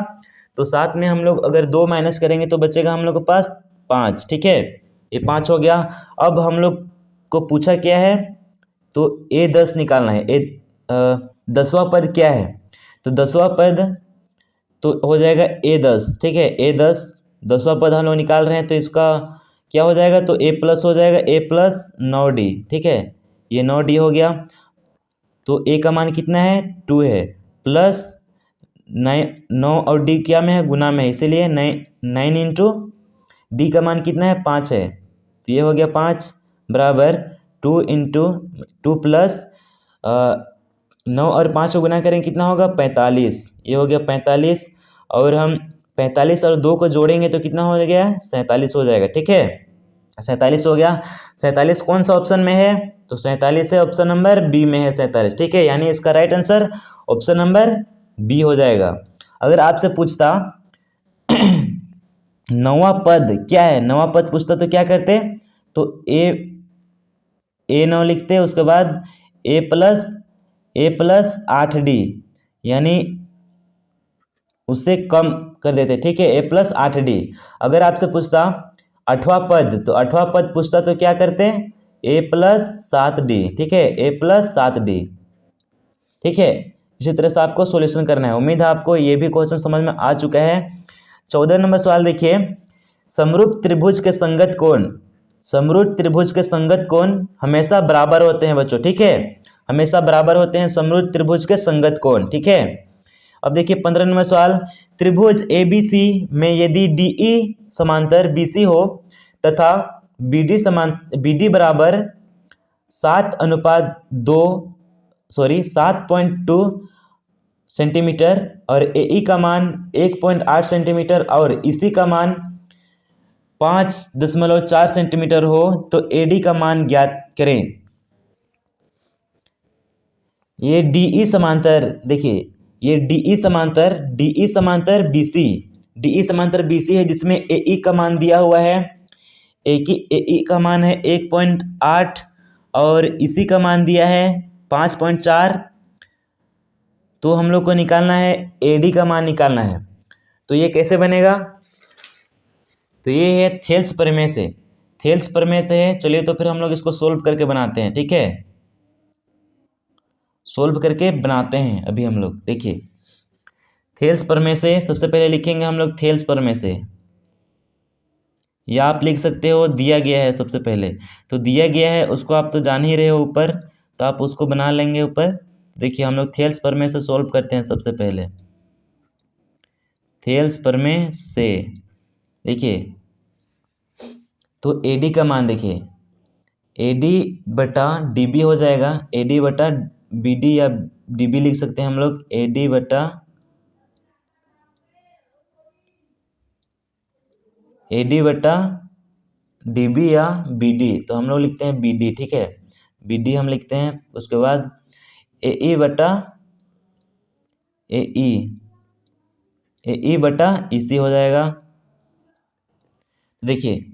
A: तो 7 में हम लोग अगर 2 माइनस करेंगे तो बचेगा हम लोग के पास 5। ठीक है, ये 5 हो गया। अब हम लोग को पूछा क्या है, तो A10 निकालना है। 10वां पद क्या है, तो 10वां पद तो हो जाएगा A10, ठीक है। A10 10वां पद हम लोग निकाल रहे हैं, तो इसका क्या हो जाएगा, तो A प्लस हो जाएगा, A प्लस 9D, ठीक है। ये 9D हो गया। तो A का मान कितना है, 2 है, प्लस 9 और D क्या में है, गुना में है, इसीलिए 9 इंटू D का मान कितना है, 5 है। तो ये हो गया 5 बराबर 2 इंटू 2 प्लस 9 और 5 को गुना करेंगे कितना होगा, 45। ये हो गया 45, और हम 45 और 2 को जोड़ेंगे तो कितना हो गया, 47 हो जाएगा, ठीक है। 47 हो गया। 47 कौन सा ऑप्शन में है, तो 47 है ऑप्शन नंबर बी में है 47, ठीक है। यानी इसका right answer option number B हो जाएगा। अगर आपसे पूछता 9वां पद क्या है, 9वां पद पूछता तो क्या करते, तो A9 लिखते, उसके बाद A प्लस 8D, यानी उससे कम कर देते, ठीक है, A प्लस 8D। अगर आपसे पूछता 8वां पद, तो 8वां पद पूछता तो क्या करते, A प्लस 7D, ठीक है, A प्लस 7D, ठीक है। इसी तरह से आपको सॉल्यूशन करना है। उम्मीद है आपको ये भी क्वेश्चन समझ में आ चुका है। 14 नंबर सवाल देखिए, समरूप त्रिभुज के संगत कोण, समरूप त्रिभुज के संगत कोण हमेशा बराबर होते हैं बच्चों, ठीक है, हमेशा बराबर होते हैं समरूप त्रिभुज के संगत कोण, ठीक है। अब देखिए 15 नंबर सवाल, त्रिभुज ABC में यदि DE समांतर BC हो तथा BD बराबर 7:2 सेंटीमीटर और AE का मान 1.8 सेंटीमीटर और EC का मान 5.4 सेंटीमीटर हो, तो AD का मान ज्ञात करें। ये DE समांतर, देखिए ये DE समांतर BC है, जिसमें AE का मान दिया हुआ है, AE का मान है 1.8 और इसी का मान दिया है 5.4। तो हम लोग को निकालना है AD का मान निकालना है। तो ये कैसे बनेगा, तो ये है थेल्स प्रमेय से, है। चलिए तो फिर हम लोग इसको सोल्व करके बनाते हैं, ठीक है, सोल्व करके बनाते हैं अभी हम लोग। देखिए थेल्स प्रमेय से सबसे पहले लिखेंगे हम लोग थेल्स प्रमेय से, या आप लिख सकते हो दिया गया है सबसे पहले, तो दिया गया है उसको आप तो जान ही रहे हो ऊपर, तो आप उसको बना लेंगे ऊपर। देखिए हम लोग थेल्स प्रमेय से सोल्व करते हैं सबसे पहले, थेल्स प्रमेय से। देखिए तो AD का मान देखिए, AD बटा DB हो जाएगा, AD बटा BD या DB लिख सकते हैं हम लोग, AD बटा DB या BD, तो हम लोग लिखते हैं BD, ठीक है, BD हम लिखते हैं। उसके बाद AE बटा EC हो जाएगा। देखिए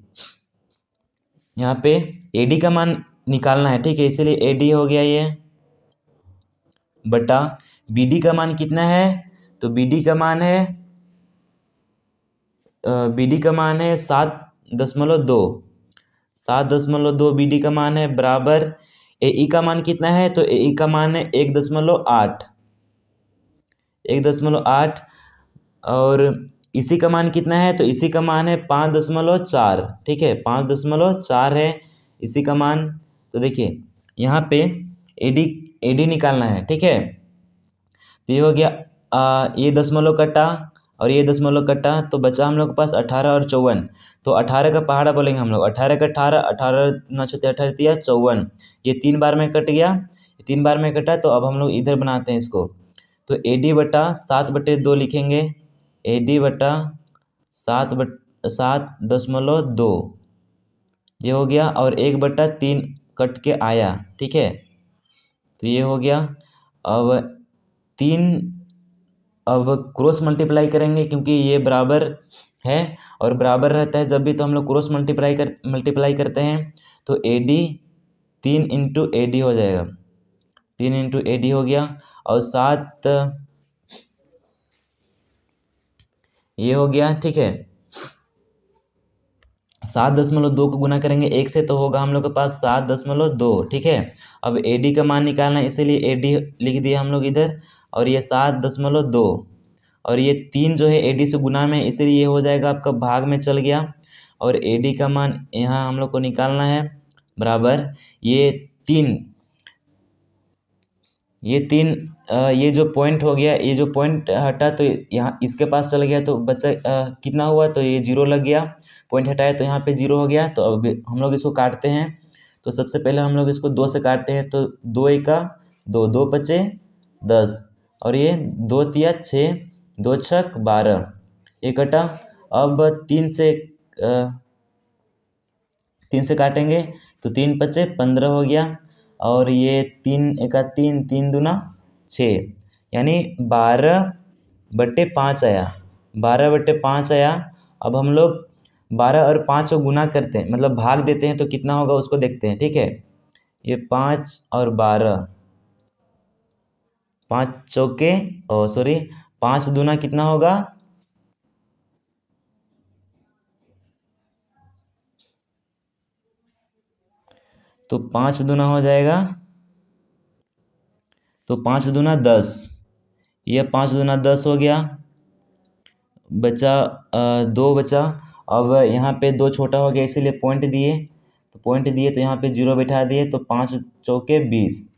A: यहाँ पे AD का मान निकालना है, ठीक है, इसीलिए AD हो गया ये, बटा BD का मान कितना है, तो BD का मान है 7.2 BD का मान है, बराबर AE का मान कितना है, तो AE का मान है 1.8 और इसी का मान कितना है, तो इसी का मान है 5.4, ठीक है, 5.4 है इसी का मान। तो देखिए यहाँ पे AD निकालना है, ठीक है। तो ये हो गया ये दशमलव कटा और ये दशमलव कटा, तो बचा हम लोग के पास 18 और 54। तो 18 का पहाड़ा बोलेंगे हम लोग, 18 का 18 9 6 18 दिया 54, ये 3 बार में कट गया, 3 बार में कटा। तो अब हम लोग इधर बनाते हैं इसको, तो AD बटा 7/2 लिखेंगे, AD बटा 7.2 ये हो गया, और 1/3 कट के आया, ठीक है, तो ये हो गया। अब क्रॉस मल्टीप्लाई करेंगे, क्योंकि ये बराबर है और बराबर रहता है जब भी, तो हम लोग क्रॉस मल्टीप्लाई करते हैं। तो AD 3 इंटू AD हो जाएगा, 3 इंटू AD हो गया, और 7 ये हो गया, ठीक है। 7.2 को गुना करेंगे 1 से, तो होगा हम लोग के पास 7.2, ठीक है। अब AD का मान निकालना है, इसीलिए AD लिख दिया हम लोग इधर, और ये 7.2 और ये 3 जो है AD से गुना में, इसलिए ये हो जाएगा आपका भाग में चल गया। और AD का मान यहाँ हम लोग को निकालना है बराबर ये 3 ये जो पॉइंट हो गया, ये जो पॉइंट हटा तो यहाँ इसके पास चल गया, तो बचा कितना हुआ, तो ये 0 लग गया, पॉइंट हटाया तो यहाँ पे 0 हो गया। तो अब हम लोग इसको काटते हैं। तो सबसे पहले हम लोग इसको 2 से काटते हैं, तो 2 एका 2, 2 पचे 10 और ये 2 तिया 6, 2 छक 12, ये कटा। अब 3 से काटेंगे तो 3 पचे 15 हो गया और ये 3 एका 3, 3 दूना 6, यानी 12/5 आया, 12/5 आया। अब हम लोग 12 और 5 को गुना करते हैं, मतलब भाग देते हैं, तो कितना होगा उसको देखते हैं, ठीक है। ये 5 और 12, 5 चौके 5 दूना कितना होगा, तो 5 दूना हो जाएगा, तो 5 दूना 10, ये 5 दूना 10 हो गया, बचा 2 बचा। अब यहाँ पे 2 छोटा हो गया, इसीलिए पॉइंट दिए, तो यहाँ पे 0 बैठा दिए, तो 5 चौके 20,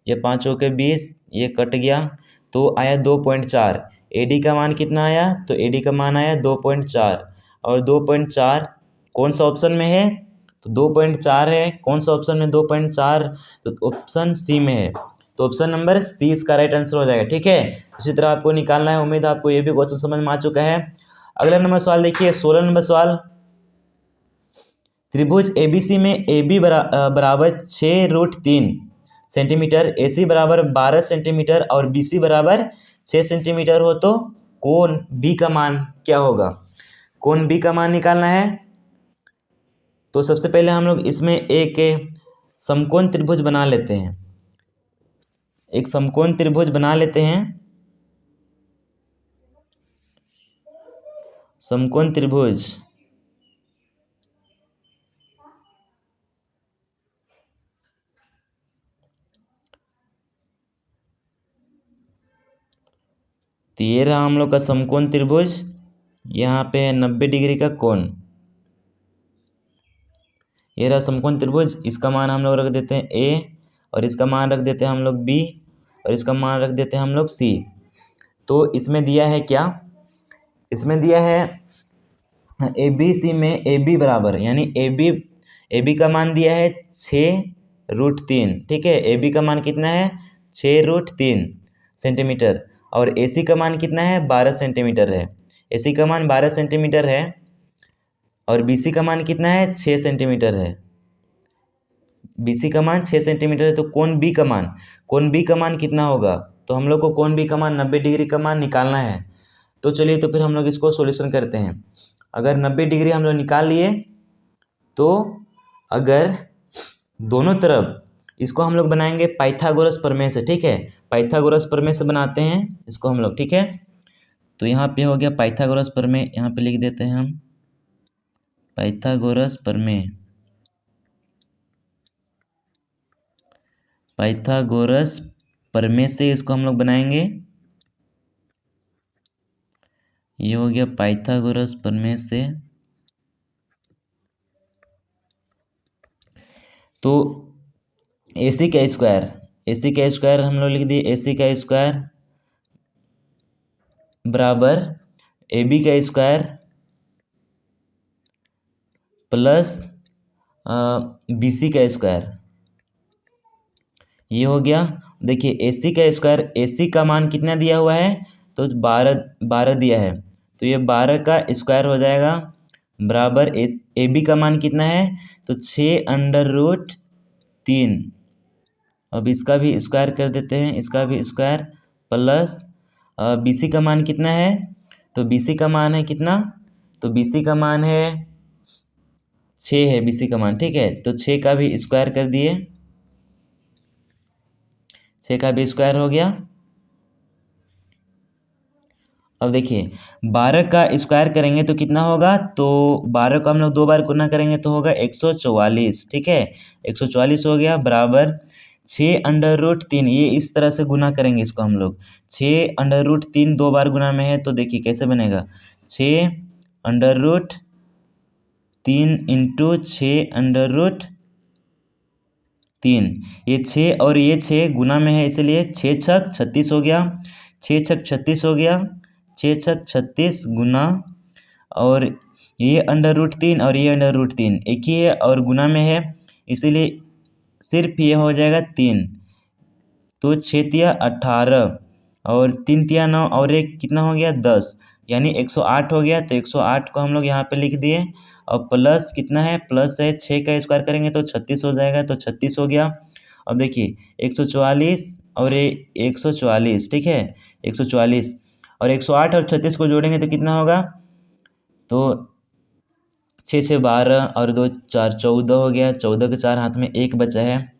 A: ये 5 चौके 20, ये कट गया, तो आया 2.4। AD का मान कितना आया, तो AD का मान आया 2.4 और 2.4 कौन सा ऑप्शन में है, तो 2.4 है। कौन सा ऑप्शन में 2.4, तो ऑप्शन सी में है, तो ऑप्शन नंबर सी इसका राइट आंसर हो जाएगा, ठीक है। इसी तरह आपको निकालना है। उम्मीद है आपको ये भी क्वेश्चन समझ में आ चुका है। अगला नंबर सवाल देखिए, 16 नंबर सवाल, त्रिभुज ABC में AB बराबर 6√3 सेंटीमीटर, AC बराबर 12 सेंटीमीटर और BC बराबर 6 सेंटीमीटर हो, तो कोण B का मान क्या होगा। कोण B का मान निकालना है। तो सबसे पहले हम लोग इसमें एक समकोण त्रिभुज बना लेते हैं, एक समकोण त्रिभुज बना लेते हैं। समकोण त्रिभुज तो ये रहा हम लोग का समकोण त्रिभुज। यहाँ पे है 90 डिग्री का कोण। ये रहा समकोण त्रिभुज, इसका मान हम लोग रख देते हैं A और इसका मान रख देते हैं हम लोग B और इसका मान रख देते हैं हम लोग C। तो इसमें दिया है क्या, इसमें दिया है ABC में AB बराबर, यानी AB का मान दिया है 6√3, ठीक है। AB का मान कितना है, 6√3 सेंटीमीटर और AC का मान कितना है, 12 सेंटीमीटर है। AC का मान 12 सेंटीमीटर है और BC का मान कितना है, 6 सेंटीमीटर है। BC का मान 6 सेंटीमीटर है। तो कोण B का मान कितना होगा, तो हम लोग को कोण B का मान 90 डिग्री का मान निकालना है। तो चलिए, तो फिर हम लोग इसको सॉल्यूशन करते हैं। अगर 90 डिग्री हम लोग निकाल लिए, तो अगर दोनों तरफ इसको हम लोग बनाएंगे पाइथागोरस प्रमेय से, ठीक है। पाइथागोरस प्रमेय से बनाते हैं इसको हम लोग, ठीक है। तो यहाँ पे हो गया पाइथागोरस प्रमेय, यहाँ पे लिख देते हैं हम पाइथागोरस प्रमेय। पाइथागोरस प्रमेय से इसको हम लोग बनाएंगे। ये हो गया पाइथागोरस प्रमेय से। तो AC का स्क्वायर हम लोग लिख दिए, AC का स्क्वायर बराबर AB का स्क्वायर प्लस BC का स्क्वायर। ये हो गया। देखिए AC का स्क्वायर, AC का मान कितना दिया हुआ है, तो 12 दिया है, तो ये 12 का स्क्वायर हो जाएगा बराबर AB का मान कितना है, तो 6√3। अब इसका भी स्क्वायर कर देते हैं, इसका भी स्क्वायर प्लस BC का मान कितना है, तो BC का मान है कितना, तो BC का मान है 6 है BC का मान, ठीक है। तो 6 का भी स्क्वायर कर दिए, 6 का भी स्क्वायर हो गया। अब देखिए 12 का स्क्वायर करेंगे तो कितना होगा, तो 12 को हम लोग 2 बार गुना करेंगे तो होगा 144, ठीक है। 144 हो गया बराबर 6√3, ये इस तरह से गुना करेंगे इसको हम लोग। 6√3 दो बार गुना में है, तो देखिए कैसे बनेगा। 6√3 इंटू 6√3, ये 6 और ये 6 गुना में है, इसलिए 6 छक 36 हो गया। 6 छक 36 हो गया। 6 छक 36 गुना, और ये √3 और ये √3 एक ही है और गुना में है, इसीलिए सिर्फ ये हो जाएगा 3। तो 6 तिया 18 और 3 तिया 9 और एक कितना हो गया 10, यानी 108 हो गया। तो 108 को हम लोग यहाँ पे लिख दिए, और प्लस कितना है, प्लस है 6 का स्क्वायर करेंगे तो 36 हो जाएगा, तो 36 हो गया। अब देखिए 144 और ये 144, ठीक है, 144 और 108 और 36 को जोड़ेंगे तो कितना होगा, तो 6 6 12 और 2 4 14 हो गया। 14 के 4 हाथ में 1 बचा है,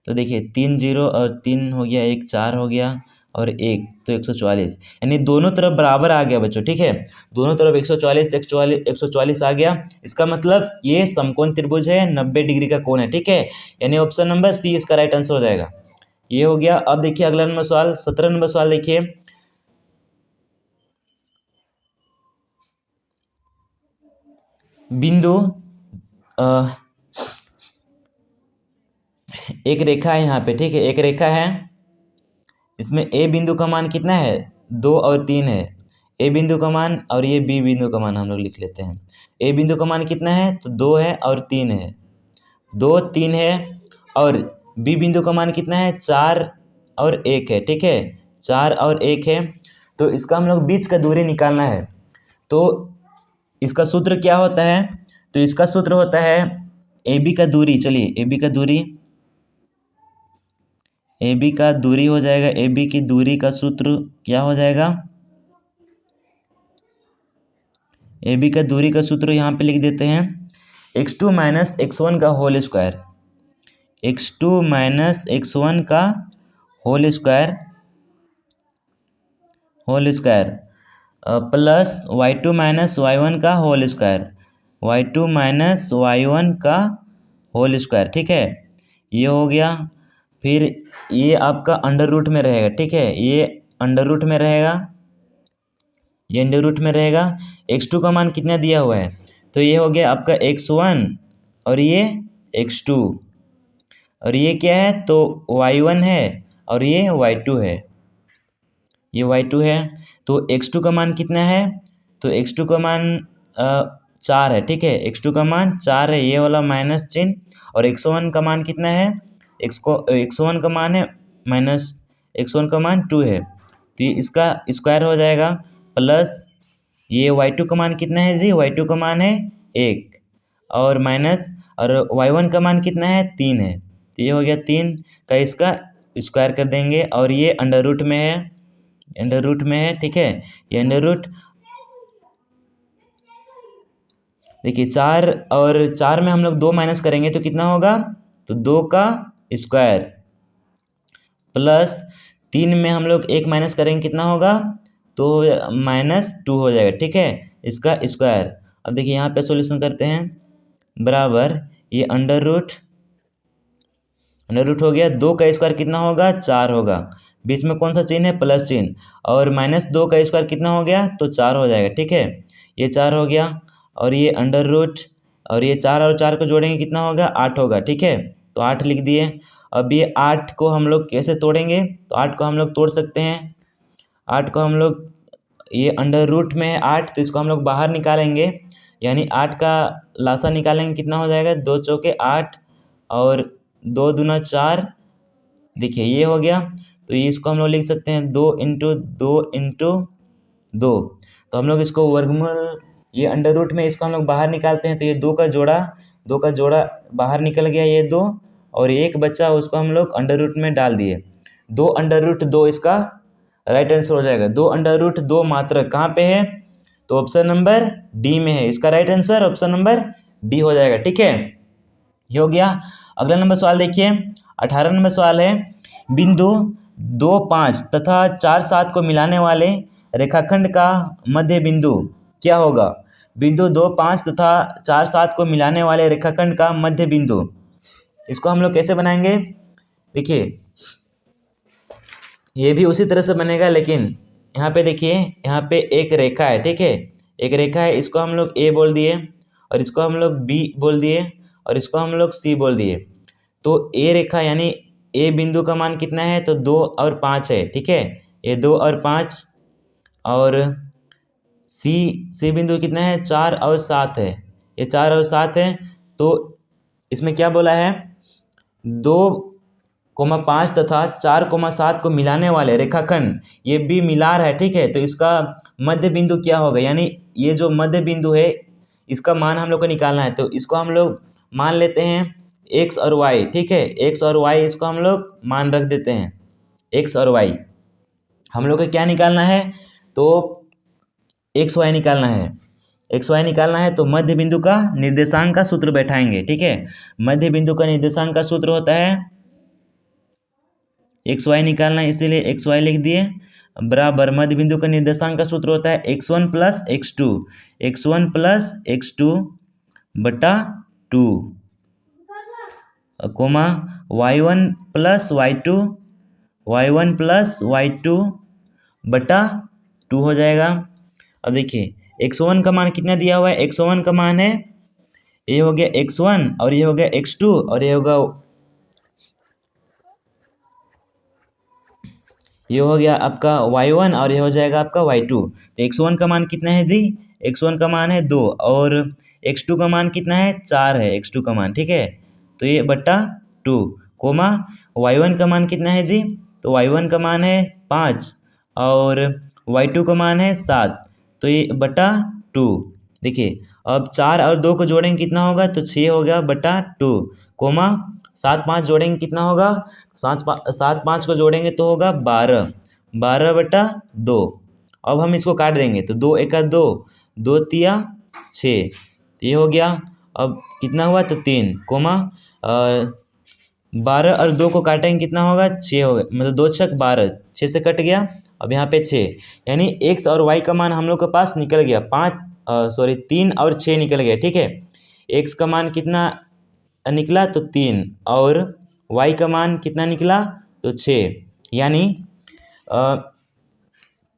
A: तो देखिए 3 0 और 3 हो गया, 1 4 हो गया और 1, तो 144, यानी दोनों तरफ बराबर आ गया बच्चों, ठीक है। दोनों तरफ 144 144 आ गया। इसका मतलब ये समकोण त्रिभुज है, 90 डिग्री का कोण है, ठीक है। यानी ऑप्शन नंबर सी इसका राइट आंसर हो जाएगा। ये हो गया। अब देखिए अगला नंबर सवाल, 17 नंबर सवाल देखिए। बिंदु एक रेखा है यहाँ पे, ठीक है, एक रेखा है, इसमें ए बिंदु का मान कितना है, 2 और 3 है। ए बिंदु का मान और ये बी बिंदु का मान हम लोग लिख लेते हैं। ए बिंदु का मान कितना है, तो 2 है और 3 है, 2 3 है। और बी बिंदु का मान कितना है, 4 और 1 है, ठीक है, 4 और 1 है। तो इसका हम लोग बीच का दूरी निकालना है। तो इसका सूत्र क्या होता है, तो इसका सूत्र होता है ए बी का दूरी, चलिए ए बी का दूरी, ए बी का दूरी हो जाएगा, ए बी की दूरी का सूत्र क्या हो जाएगा, ए बी का दूरी का सूत्र यहाँ पे लिख देते हैं, x2 माइनस x1 का whole square, x2 minus x1 का whole square plus y2 minus y1 का whole square, y2 minus y1 का होल स्क्वायर, ठीक है, ये हो गया। फिर ये आपका अंडर रूट में रहेगा, ठीक है, ये अंडर रूट में रहेगा, ये अंडर रूट में रहेगा। x2 का मान कितना दिया हुआ है, तो ये हो गया आपका x1 और ये x2, और ये क्या है, तो y1 है और ये y2 है, ये y2 है। तो x2 का मान कितना है, तो x2 का मान 4 है, ठीक है, x2 का मान 4 है, ये वाला माइनस चिन्ह, और x1 का मान कितना है, x1 का मान है माइनस, x1 का मान 2 है, तो ये इसका स्क्वायर हो जाएगा, प्लस ये y2 का मान कितना है जी, y2 का मान है 1 और माइनस, और y1 का मान कितना है 3 है, तो ये हो गया 3 का, इसका स्क्वायर कर देंगे, और ये अंडर रूट में है, अंडर रूट में है, ठीक है, ये अंडर रूट, देखिए 4 और 4 में हम लोग 2 माइनस करेंगे तो कितना होगा, तो 2 का स्क्वायर, प्लस 3 में हम लोग 1 माइनस करेंगे कितना होगा, तो -2 हो जाएगा, ठीक है, इसका स्क्वायर। अब देखिए यहाँ पे सॉल्यूशन करते हैं, बराबर ये अंडर रूट हो गया, 2 का स्क्वायर कितना होगा, 4 होगा, बीच में कौन सा चिन्ह है, प्लस चिन्ह, और -2 का स्क्वायर कितना हो गया, तो 4 हो जाएगा, ठीक है, ये 4 हो गया, और ये अंडर रूट, और ये 4 और 4 को जोड़ेंगे कितना होगा, 8 होगा, ठीक है, तो 8 लिख दिए। अब ये 8 को हम लोग कैसे तोड़ेंगे, तो 8 को हम लोग तोड़ सकते हैं, 8 को हम लोग, ये अंडर रूट में है 8, तो इसको हम लोग बाहर निकालेंगे, यानी 8 का लासा निकालेंगे कितना हो जाएगा, 2 चौके 8 और 2 दूना 4, देखिए ये हो गया। तो ये इसको हम लोग लिख सकते हैं 2 इंटू 2 इंटू 2, तो हम लोग इसको वर्गमूल, ये अंडर रूट में इसको हम लोग बाहर निकालते हैं, तो ये 2 का जोड़ा बाहर निकल गया, ये 2 और 1 बच्चा, उसको हम लोग अंडर रूट में डाल दिए, 2 अंडर रूट 2 इसका राइट आंसर हो जाएगा। 2 अंडर रूट 2 मात्रक कहाँ पे है, तो ऑप्शन नंबर डी में है, इसका right answer option number D हो जाएगा, ठीक है, ये हो गया। अगला नंबर सवाल देखिए, 18 नंबर सवाल है, बिंदु 2 5 तथा 4 7 को मिलाने वाले रेखाखंड का मध्य बिंदु क्या होगा, बिंदु 2 5 तथा 4 7 को मिलाने वाले रेखाखंड का मध्य बिंदु, इसको हम लोग कैसे बनाएंगे, देखिए ये भी उसी तरह से बनेगा, लेकिन यहाँ पे देखिए, यहाँ पे एक रेखा है, ठीक है, एक रेखा है, इसको हम लोग ए बोल दिए और इसको हम लोग बी बोल दिए और इसको हम लोग सी बोल दिए। तो ए रेखा यानी ए बिंदु का मान कितना है, तो 2 और 5 है, ठीक है, ये 2 और 5। और सी बिंदु कितना है, 4 और 7 है, ये 4 और 7 है। तो इसमें क्या बोला है, 2,5 तथा 4,7 को मिलाने वाले रेखाखंड ये बी मिलार है, ठीक है। तो इसका मध्य बिंदु क्या होगा, यानी ये जो मध्य बिंदु है इसका मान हम लोग को निकालना है। तो इसको हम लोग मान लेते हैं x और y, ठीक है, x और y इसको हम लोग मान रख देते हैं, x और y हम लोग को क्या निकालना है, तो एक्स वाई निकालना है, एक्स वाई निकालना है। तो मध्य बिंदु का निर्देशांक का सूत्र बैठाएंगे, ठीक है। मध्य बिंदु का निर्देशांक का सूत्र होता है, एक्स वाई निकालना है इसीलिए एक्स वाई लिख दिए, बराबर मध्य बिंदु का निर्देशांक का सूत्र होता है x1 plus x2, x1 plus x2 बटा 2, coma y1 plus y2, y1 plus y2 बटा 2 हो जाएगा। अब देखिए x1 का मान कितना दिया हुआ है, x1 का मान है, ये हो गया x1 और ये हो गया x2 और ये हो गया आपका y1 और ये हो जाएगा आपका y2। तो x1 का मान कितना है जी, x1 का मान है 2 और x2 का मान कितना है, 4 है x2 का मान, ठीक है। तो ये बटा 2, कोमा y1 का मान कितना है जी, तो y1 का मान है 5 और y2 का मान है 7, तो ये बटा 2। देखिए अब 4 और 2 को जोड़ेंगे कितना होगा, तो 6 हो गया बटा 2, कोमा 7 5 जोड़ेंगे कितना होगा, 7 5 को जोड़ेंगे तो होगा 12, 12 बटा 2। अब हम इसको काट देंगे तो 2 एका 2, 2 तिया 6, तो ये हो गया। अब कितना हुआ, तो 3, कोमा 12 और 2 को काटेंगे कितना होगा, 6 हो गया, मतलब 2 छक 12, 6 से कट गया। अब यहाँ पे 6, यानी x और y का मान हम लोग के पास निकल गया 3 और 6 निकल गया, ठीक है। x का मान कितना निकला, तो 3 और y का मान कितना निकला, तो 6, यानी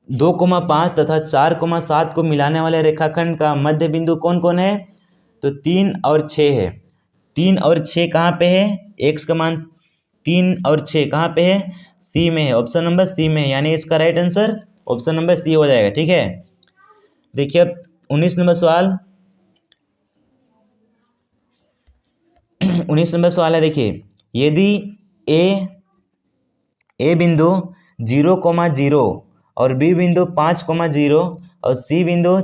A: 2,5 तथा 4,7 को मिलाने वाले रेखाखंड का मध्य बिंदु कौन कौन है, तो 3 और 6 है। 3 और 6 कहाँ पे है, x का मान 3 और 6 कहाँ पे है, सी में है, ऑप्शन नंबर सी में है, यानी इसका right answer option number C हो जाएगा, ठीक है। देखिए अब 19 नंबर सवाल 19 नंबर सवाल है, देखिए यदि ए बिंदु 0,0 और बी बिंदु 5,0 और सी बिंदु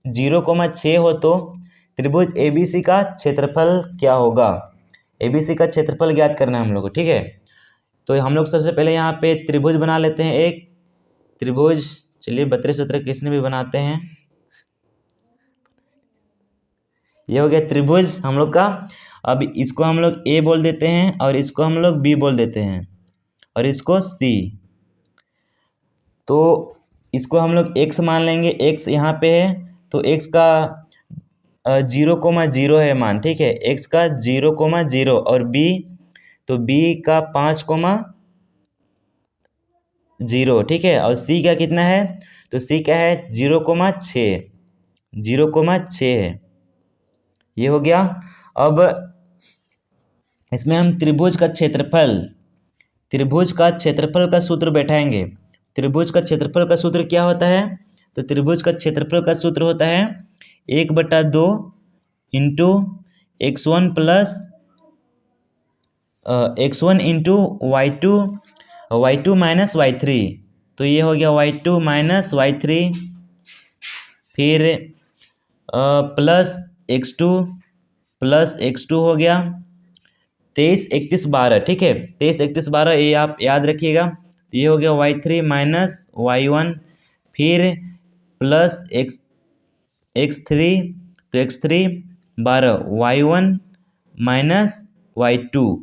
A: 0,6 हो तो त्रिभुज ABC का क्षेत्रफल क्या होगा। ABC का क्षेत्रफल ज्ञात करना है हम लोग को, ठीक है। तो हम लोग सबसे पहले यहाँ पे त्रिभुज बना लेते हैं, एक त्रिभुज, चलिए 32 17 किसने भी बनाते हैं, ये हो गया त्रिभुज हम लोग का। अब इसको हम लोग A बोल देते हैं और इसको हम लोग B बोल देते हैं और इसको C। तो इसको हम लोग x मान लेंगे, x यहाँ पे है तो x का 0,0 है मान, ठीक है, x का 0,0 और b तो b का 5,0, ठीक है, और c का कितना है, तो c का है 0,6, 0,6 है, ये हो गया। अब इसमें हम त्रिभुज का क्षेत्रफल का सूत्र बैठाएंगे। त्रिभुज का क्षेत्रफल का सूत्र क्या होता है, तो त्रिभुज का क्षेत्रफल का सूत्र होता है 1/2 into x1 plus x1 into y2 minus y3, तो ये हो गया y2 माइनस y3, फिर प्लस x2 हो गया 23 31 12, ठीक है, 23 31 12 ये आप याद रखिएगा। तो ये हो गया y3 माइनस y1, फिर प्लस x3, तो x3 12 y1 माइनस y2।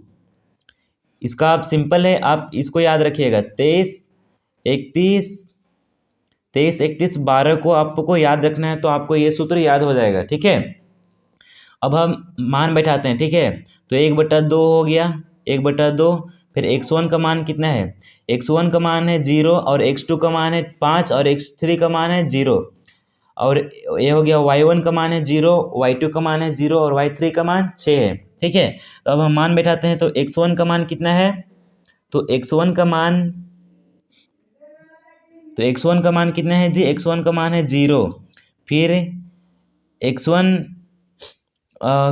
A: इसका आप सिंपल है, आप इसको याद रखिएगा 23 31 12 को आपको याद रखना है, तो आपको ये सूत्र याद हो जाएगा, ठीक है। अब हम मान बैठाते हैं, ठीक है, तो 1/2 हो गया, 1/2 फिर x1 का मान कितना है, x1 का मान है 0 और x2 का मान है 5 और x3 का मान है 0 और ये हो गया y1 का मान है 0, y2 का मान है 0 और y3 का मान 6 है। ठीक है, तो अब हम मान बैठाते हैं। तो x1 का मान कितना है, तो x1 का मान कितना है जी, x1 का मान है 0, फिर x1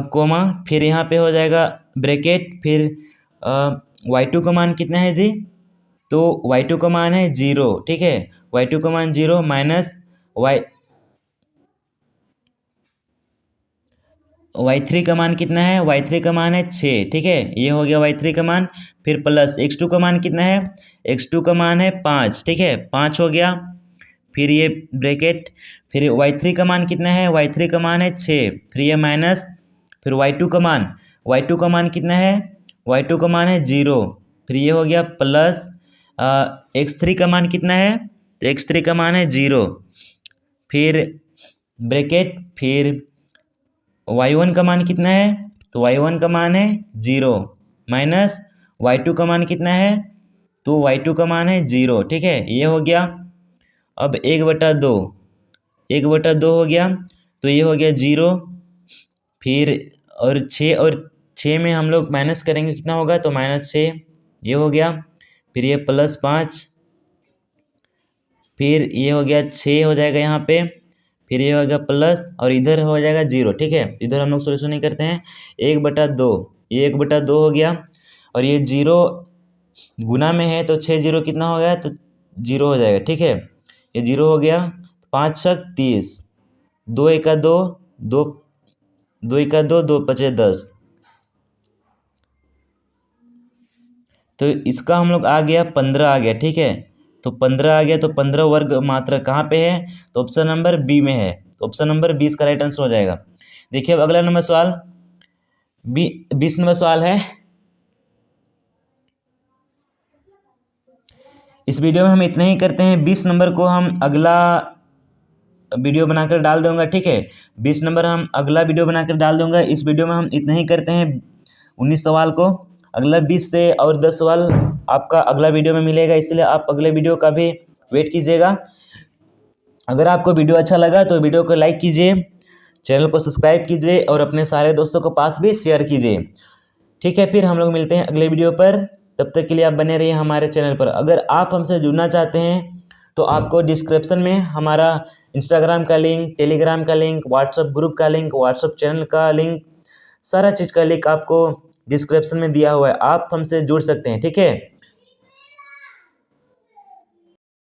A: कोमा, फिर यहाँ पे हो जाएगा ब्रैकेट, फिर y2 का मान कितना है जी, तो y2 का मान है 0। ठीक है, y2 का मान 0 माइनस y3 का मान कितना है, y3 का मान है 6। ठीक है, ये हो गया y3 का मान, फिर प्लस x2 का मान कितना है, x2 का मान है 5। ठीक है, 5 हो गया, फिर ये ब्रैकेट, फिर y3 का मान कितना है, y3 का मान है 6, फिर ये माइनस, फिर y2 का मान कितना है, y2 का मान है 0, फिर ये हो गया प्लस x3 का मान कितना है, तो x3 का मान है 0, फिर ब्रैकेट, फिर y1 का मान कितना है, तो y1 का मान है 0 माइनस y2 का मान कितना है, तो y2 का मान है 0। ठीक है, ये हो गया। अब 1/2 हो गया, तो ये हो गया 0, फिर और 6 में हम लोग माइनस करेंगे, कितना होगा, तो -6, ये हो गया, फिर ये +5, फिर ये हो गया 6 हो जाएगा यहाँ पे, फिर ये हो गया प्लस और इधर हो जाएगा 0। ठीक है, इधर हम लोग सोल्यूशन नहीं करते हैं। 1/2, ये 1/2 हो गया और ये 0 गुना में है, तो 6 0 कितना हो गया, तो 0 हो जाएगा। ठीक है, ये 0 हो गया, 5 6 30, 2 1 2, 2 2 1 2, 2 5 10, तो इसका हम लोग आ गया 15 आ गया। ठीक है, तो 15 आ गया, तो 15 वर्ग मात्रा कहाँ पे है, तो ऑप्शन नंबर बी में है, तो ऑप्शन नंबर 20 का राइट आंसर हो जाएगा। देखिए अब अगला नंबर सवाल 20 नंबर सवाल है। इस वीडियो में हम इतना ही करते हैं, 20 नंबर को हम अगला वीडियो बनाकर डाल दूंगा। ठीक है, 20 नंबर हम अगला वीडियो बनाकर डाल दूंगा। इस वीडियो में हम इतना ही करते हैं 19 सवाल को, अगला 20 से और 10 सवाल आपका अगला वीडियो में मिलेगा, इसलिए आप अगले वीडियो का भी वेट कीजिएगा। अगर आपको वीडियो अच्छा लगा तो वीडियो को लाइक कीजिए, चैनल को सब्सक्राइब कीजिए और अपने सारे दोस्तों को पास भी शेयर कीजिए। ठीक है, फिर हम लोग मिलते हैं अगले वीडियो पर, तब तक के लिए आप बने रहिए हमारे चैनल पर। अगर आप हमसे जुड़ना चाहते हैं तो आपको डिस्क्रिप्शन में हमारा इंस्टाग्राम का लिंक, टेलीग्राम का लिंक, व्हाट्सएप ग्रुप का लिंक, व्हाट्सएप चैनल का लिंक, सारा चीज़ का लिंक आपको डिस्क्रिप्शन में दिया हुआ है, आप हमसे जुड़ सकते हैं। ठीक है।